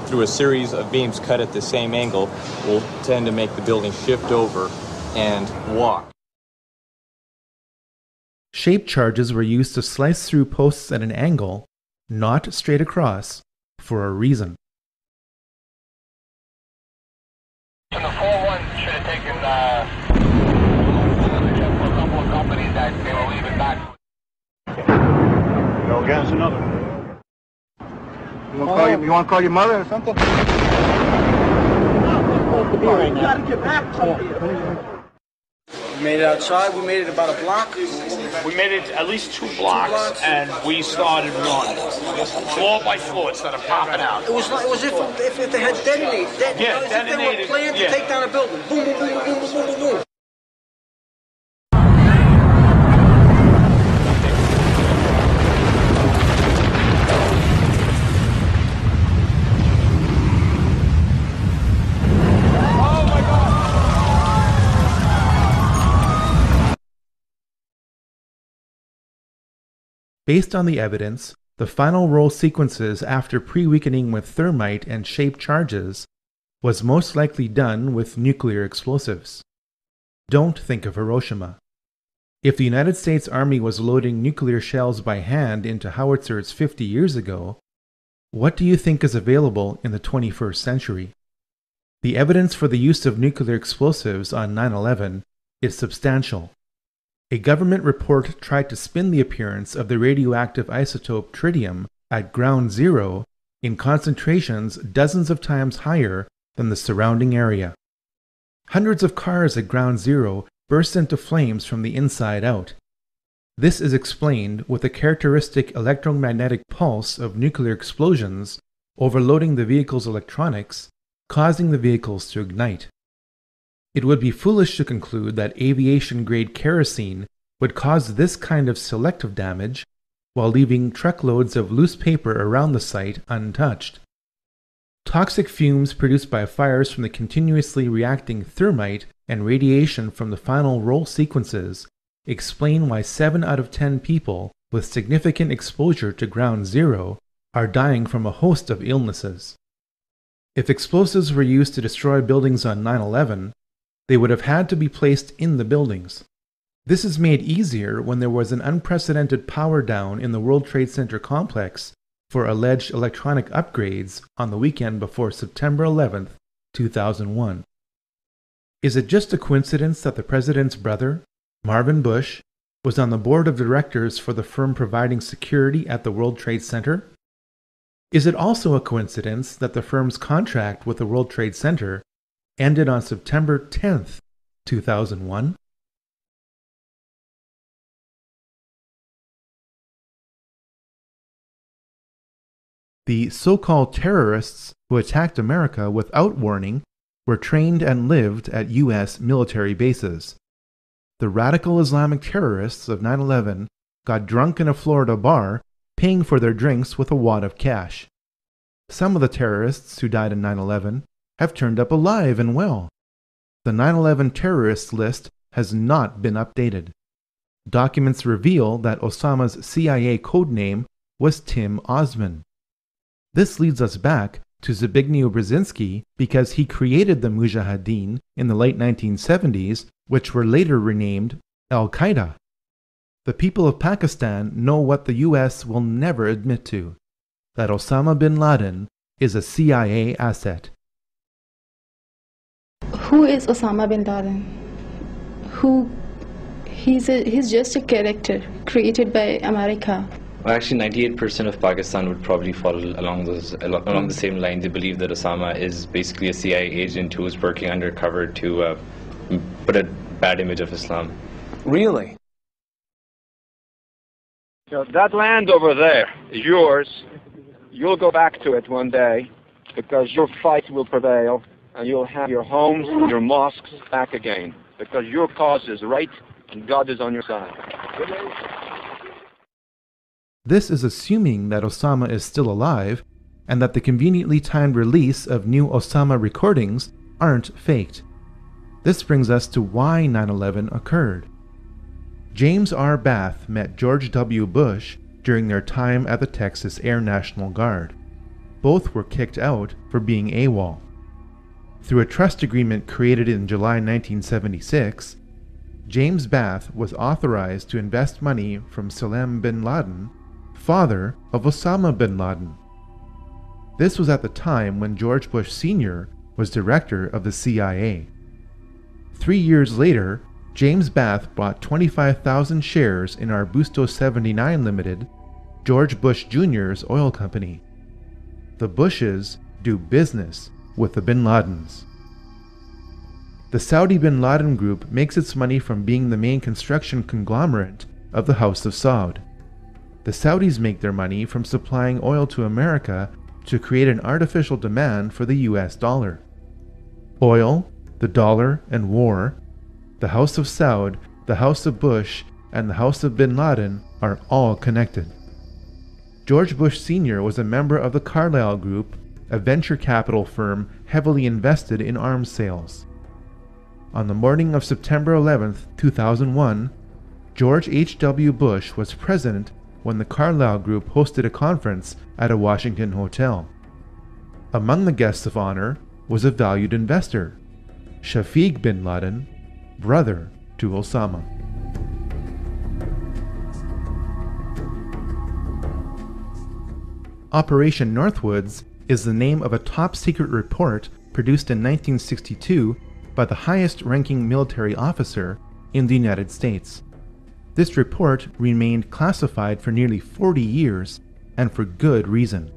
through a series of beams cut at the same angle, will tend to make the building shift over and walk. Shape charges were used to slice through posts at an angle, not straight across, for a reason. And the 4-1 should have taken a couple of companies that they were leaving back. Go against another. You want to call your mother or something? You got to get back something. We made it outside. We made it about a block. We made it at least 2 blocks, and we started running. Floor by floor, instead of popping out. It was if they had detonated. Yeah, if they were planned to take down a building. Boom, boom, boom, boom, boom, boom, boom, boom. Based on the evidence, the final roll sequences after pre-weakening with thermite and shape charges was most likely done with nuclear explosives. Don't think of Hiroshima. If the United States Army was loading nuclear shells by hand into howitzers 50 years ago, what do you think is available in the 21st century? The evidence for the use of nuclear explosives on 9/11 is substantial. A government report tried to spin the appearance of the radioactive isotope tritium at ground zero in concentrations dozens of times higher than the surrounding area. Hundreds of cars at ground zero burst into flames from the inside out. This is explained with a characteristic electromagnetic pulse of nuclear explosions overloading the vehicle's electronics, causing the vehicles to ignite. It would be foolish to conclude that aviation-grade kerosene would cause this kind of selective damage while leaving truckloads of loose paper around the site untouched. Toxic fumes produced by fires from the continuously reacting thermite and radiation from the final roll sequences explain why 7 out of 10 people with significant exposure to ground zero are dying from a host of illnesses. If explosives were used to destroy buildings on 9/11, they would have had to be placed in the buildings. This is made easier when there was an unprecedented power down in the World Trade Center complex for alleged electronic upgrades on the weekend before September 11, 2001. Is it just a coincidence that the president's brother, Marvin Bush, was on the board of directors for the firm providing security at the World Trade Center? Is it also a coincidence that the firm's contract with the World Trade Center ended on September 10, 2001? The so-called terrorists who attacked America without warning were trained and lived at U.S. military bases. The radical Islamic terrorists of 9/11 got drunk in a Florida bar, paying for their drinks with a wad of cash. Some of the terrorists who died in 9/11 have turned up alive and well. The 9/11 terrorists list has not been updated. Documents reveal that Osama's CIA codename was Tim Osman. This leads us back to Zbigniew Brzezinski because he created the Mujahideen in the late 1970s, which were later renamed Al-Qaeda. The people of Pakistan know what the US will never admit to, that Osama bin Laden is a CIA asset. Who is Osama bin Laden? He's just a character created by America. Well, actually, 98% of Pakistan would probably follow along the same line. They believe that Osama is basically a CIA agent who is working undercover to put a bad image of Islam. Really? You know, that land over there is yours. You'll go back to it one day because your fight will prevail and you'll have your homes and your mosques back again because your cause is right and God is on your side. This is assuming that Osama is still alive and that the conveniently timed release of new Osama recordings aren't faked. This brings us to why 9/11 occurred. James R. Bath met George W. Bush during their time at the Texas Air National Guard. Both were kicked out for being AWOL. Through a trust agreement created in July 1976, James Bath was authorized to invest money from Salem bin Laden, father of Osama bin Laden. This was at the time when George Bush Sr. was director of the CIA. 3 years later, James Bath bought 25,000 shares in Arbusto 79 Limited, George Bush Jr.'s oil company. The Bushes do business with the bin Ladens. The Saudi bin Laden Group makes its money from being the main construction conglomerate of the House of Saud. The Saudis make their money from supplying oil to America to create an artificial demand for the US dollar. Oil, the dollar, and war, the House of Saud, the House of Bush, and the House of bin Laden are all connected. George Bush Sr. was a member of the Carlyle Group, a venture capital firm heavily invested in arms sales. On the morning of September 11, 2001, George H.W. Bush was president when the Carlyle Group hosted a conference at a Washington hotel. Among the guests of honor was a valued investor, Shafiq bin Laden, brother to Osama. Operation Northwoods is the name of a top-secret report produced in 1962 by the highest-ranking military officer in the United States. This report remained classified for nearly 40 years, and for good reason.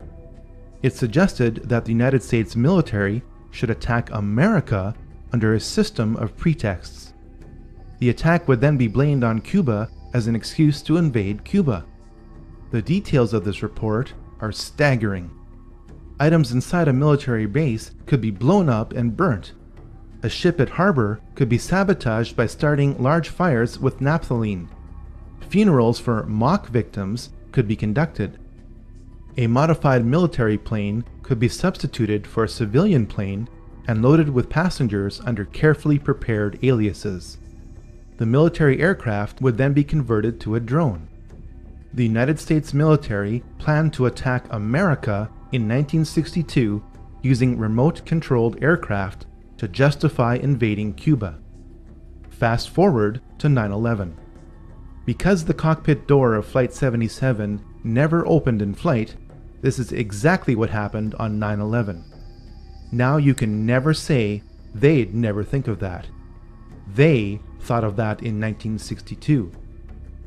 It suggested that the United States military should attack America under a system of pretexts. The attack would then be blamed on Cuba as an excuse to invade Cuba. The details of this report are staggering. Items inside a military base could be blown up and burnt. A ship at harbor could be sabotaged by starting large fires with naphthalene. Funerals for mock victims could be conducted. A modified military plane could be substituted for a civilian plane and loaded with passengers under carefully prepared aliases. The military aircraft would then be converted to a drone. The United States military planned to attack America in 1962 using remote-controlled aircraft to justify invading Cuba. Fast forward to 9/11. Because the cockpit door of Flight 77 never opened in flight, this is exactly what happened on 9/11. Now you can never say they'd never think of that. They thought of that in 1962.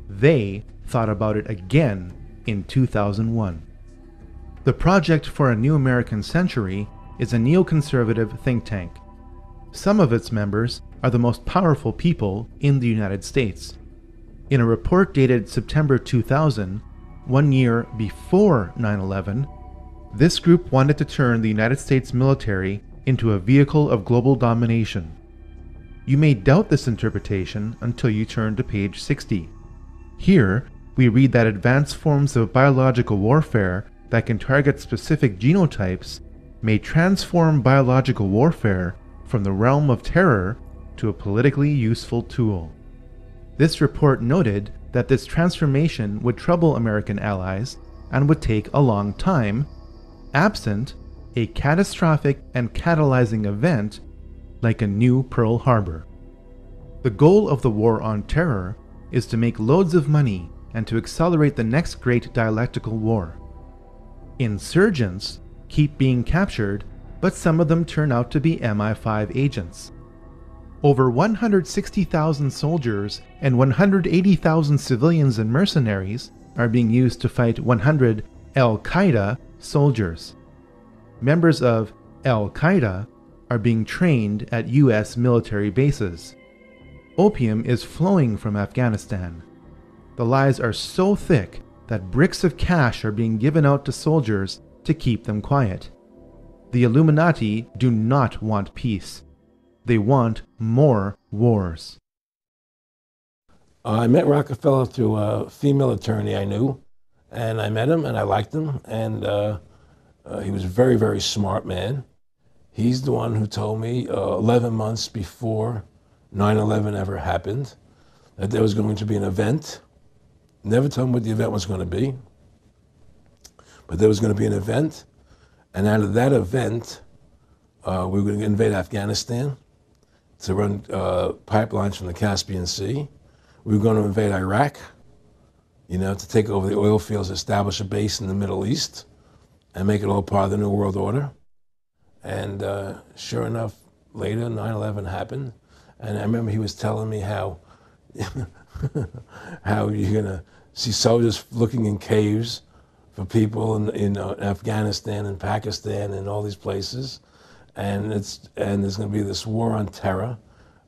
They thought about it again in 2001. The Project for a New American Century is a neoconservative think tank. Some of its members are the most powerful people in the United States. In a report dated September 2000, 1 year before 9/11, this group wanted to turn the United States military into a vehicle of global domination. You may doubt this interpretation until you turn to page 60. Here, we read that advanced forms of biological warfare that can target specific genotypes may transform biological warfare from the realm of terror to a politically useful tool. This report noted that this transformation would trouble American allies and would take a long time, absent a catastrophic and catalyzing event like a new Pearl Harbor. The goal of the war on terror is to make loads of money and to accelerate the next great dialectical war. Insurgents keep being captured, but some of them turn out to be MI5 agents. Over 160,000 soldiers and 180,000 civilians and mercenaries are being used to fight 100 Al-Qaeda soldiers. Members of Al-Qaeda are being trained at US military bases. Opium is flowing from Afghanistan. The lies are so thick that bricks of cash are being given out to soldiers to keep them quiet. The Illuminati do not want peace. They want more wars. I met Rockefeller through a female attorney I knew, and I met him and I liked him, and he was a very, very smart man. He's the one who told me 11 months before 9/11 ever happened that there was going to be an event. Never told me what the event was going to be, but there was going to be an event, and out of that event, we were going to invade Afghanistan to run pipelines from the Caspian Sea. We were going to invade Iraq, to take over the oil fields, establish a base in the Middle East, and make it all part of the New World Order. And sure enough, later, 9/11 happened, and I remember he was telling me how how you're going to see soldiers looking in caves for people in Afghanistan and Pakistan and all these places, and there's going to be this war on terror,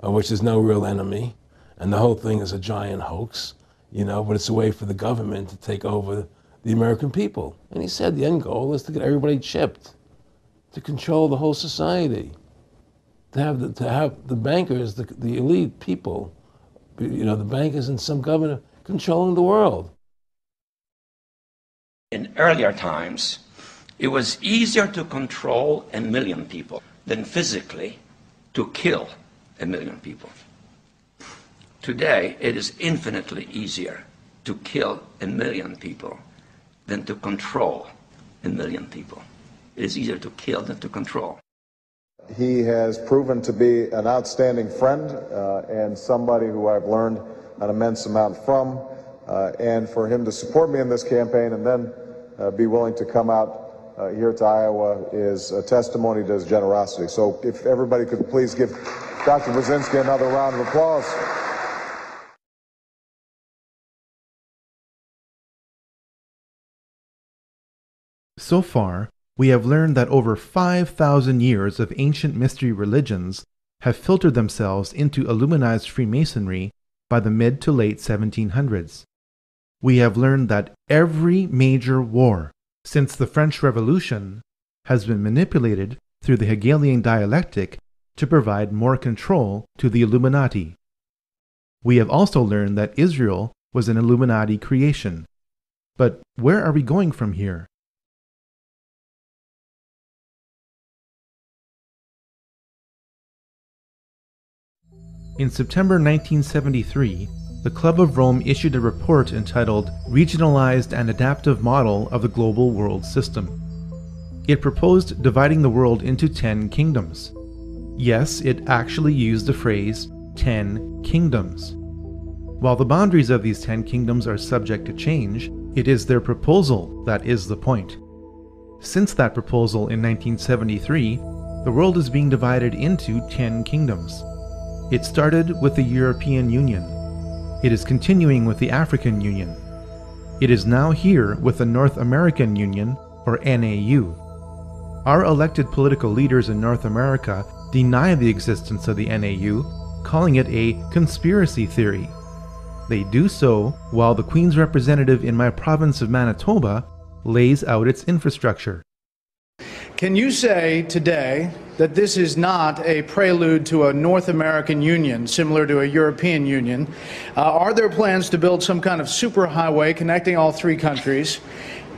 which is no real enemy, and the whole thing is a giant hoax, but it's a way for the government to take over the American people. And he said the end goal is to get everybody chipped, to control the whole society, to have the bankers, the elite people, the bankers and some governor controlling the world. In earlier times, it was easier to control 1 million people than physically to kill 1 million people. Today, it is infinitely easier to kill 1 million people than to control 1 million people. It is easier to kill than to control. He has proven to be an outstanding friend and somebody who I've learned an immense amount from, and for him to support me in this campaign and then be willing to come out here to Iowa is a testimony to his generosity. So if everybody could please give Dr. Brzezinski another round of applause. So far, we have learned that over 5,000 years of ancient mystery religions have filtered themselves into Illuminized Freemasonry by the mid to late 1700s. We have learned that every major war since the French Revolution has been manipulated through the Hegelian dialectic to provide more control to the Illuminati. We have also learned that Israel was an Illuminati creation. But where are we going from here? In September 1973, the Club of Rome issued a report entitled Regionalized and Adaptive Model of the Global World System. It proposed dividing the world into 10 kingdoms. Yes, it actually used the phrase 10 kingdoms. While the boundaries of these 10 kingdoms are subject to change, it is their proposal that is the point. Since that proposal in 1973, the world is being divided into 10 kingdoms. It started with the European Union. It is continuing with the African Union. It is now here with the North American Union, or NAU. Our elected political leaders in North America deny the existence of the NAU, calling it a conspiracy theory. They do so while the Queen's representative in my province of Manitoba lays out its infrastructure. Can you say today that this is not a prelude to a North American Union similar to a European Union? Are there plans to build some kind of superhighway connecting all three countries?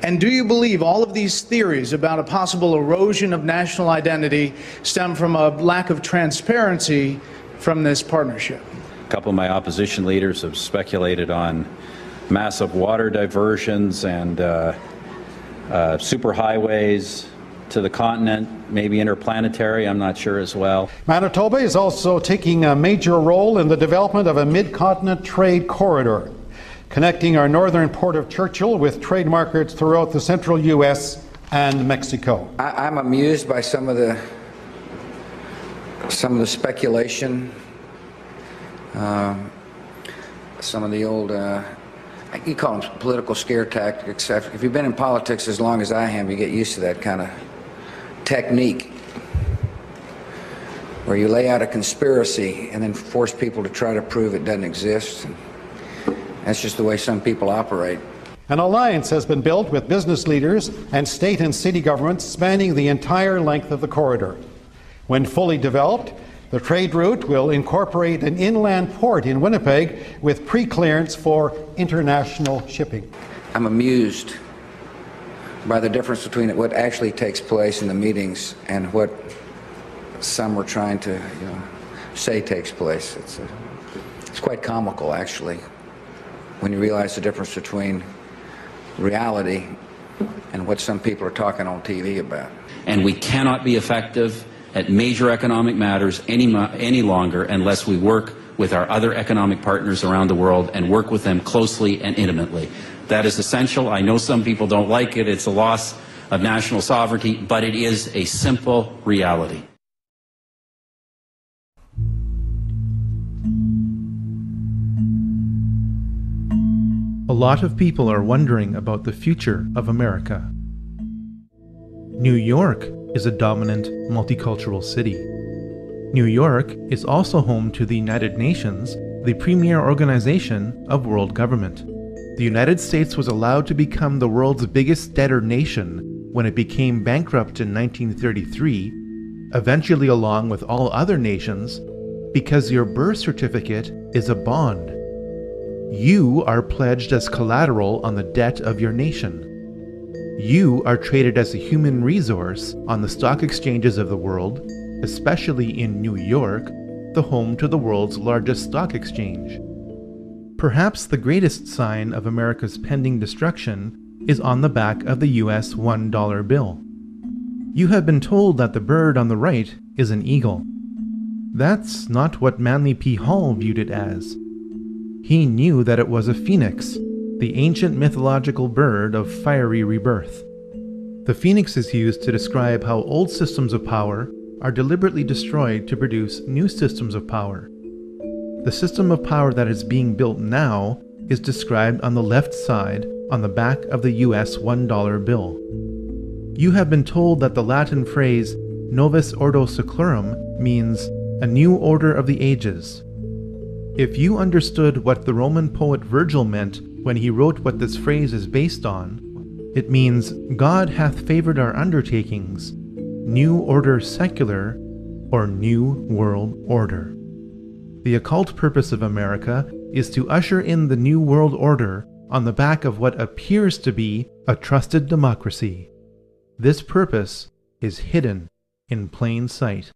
And do you believe all of these theories about a possible erosion of national identity stem from a lack of transparency from this partnership? A couple of my opposition leaders have speculated on massive water diversions and superhighways to the continent, maybe interplanetary, I'm not sure as well. Manitoba is also taking a major role in the development of a mid-continent trade corridor, connecting our northern port of Churchill with trade markets throughout the central U.S. and Mexico. I'm amused by some of the speculation, some of the old, you call them political scare tactics. If you've been in politics as long as I have, you get used to that kind of technique, where you lay out a conspiracy and then force people to try to prove it doesn't exist. That's just the way some people operate. An alliance has been built with business leaders and state and city governments spanning the entire length of the corridor. When fully developed, the trade route will incorporate an inland port in Winnipeg with pre-clearance for international shipping. I'm amused by the difference between what actually takes place in the meetings and what some were trying to say takes place. It's quite comical, actually, when you realize the difference between reality and what some people are talking on TV about. And we cannot be effective at major economic matters any longer unless we work with our other economic partners around the world and work with them closely and intimately. That is essential. I know some people don't like it. It's a loss of national sovereignty, but it is a simple reality. A lot of people are wondering about the future of America. New York is a dominant multicultural city. New York is also home to the United Nations, the premier organization of world government. The United States was allowed to become the world's biggest debtor nation when it became bankrupt in 1933, eventually along with all other nations, because your birth certificate is a bond. You are pledged as collateral on the debt of your nation. You are traded as a human resource on the stock exchanges of the world, especially in New York, the home to the world's largest stock exchange. Perhaps the greatest sign of America's pending destruction is on the back of the US $1 bill. You have been told that the bird on the right is an eagle. That's not what Manly P. Hall viewed it as. He knew that it was a phoenix, the ancient mythological bird of fiery rebirth. The phoenix is used to describe how old systems of power are deliberately destroyed to produce new systems of power. The system of power that is being built now is described on the left side on the back of the US $1 bill. You have been told that the Latin phrase Novus Ordo Seclorum means a new order of the ages. If you understood what the Roman poet Virgil meant when he wrote what this phrase is based on, it means God hath favored our undertakings, new order secular, or new world order. The occult purpose of America is to usher in the new world order on the back of what appears to be a trusted democracy. This purpose is hidden in plain sight.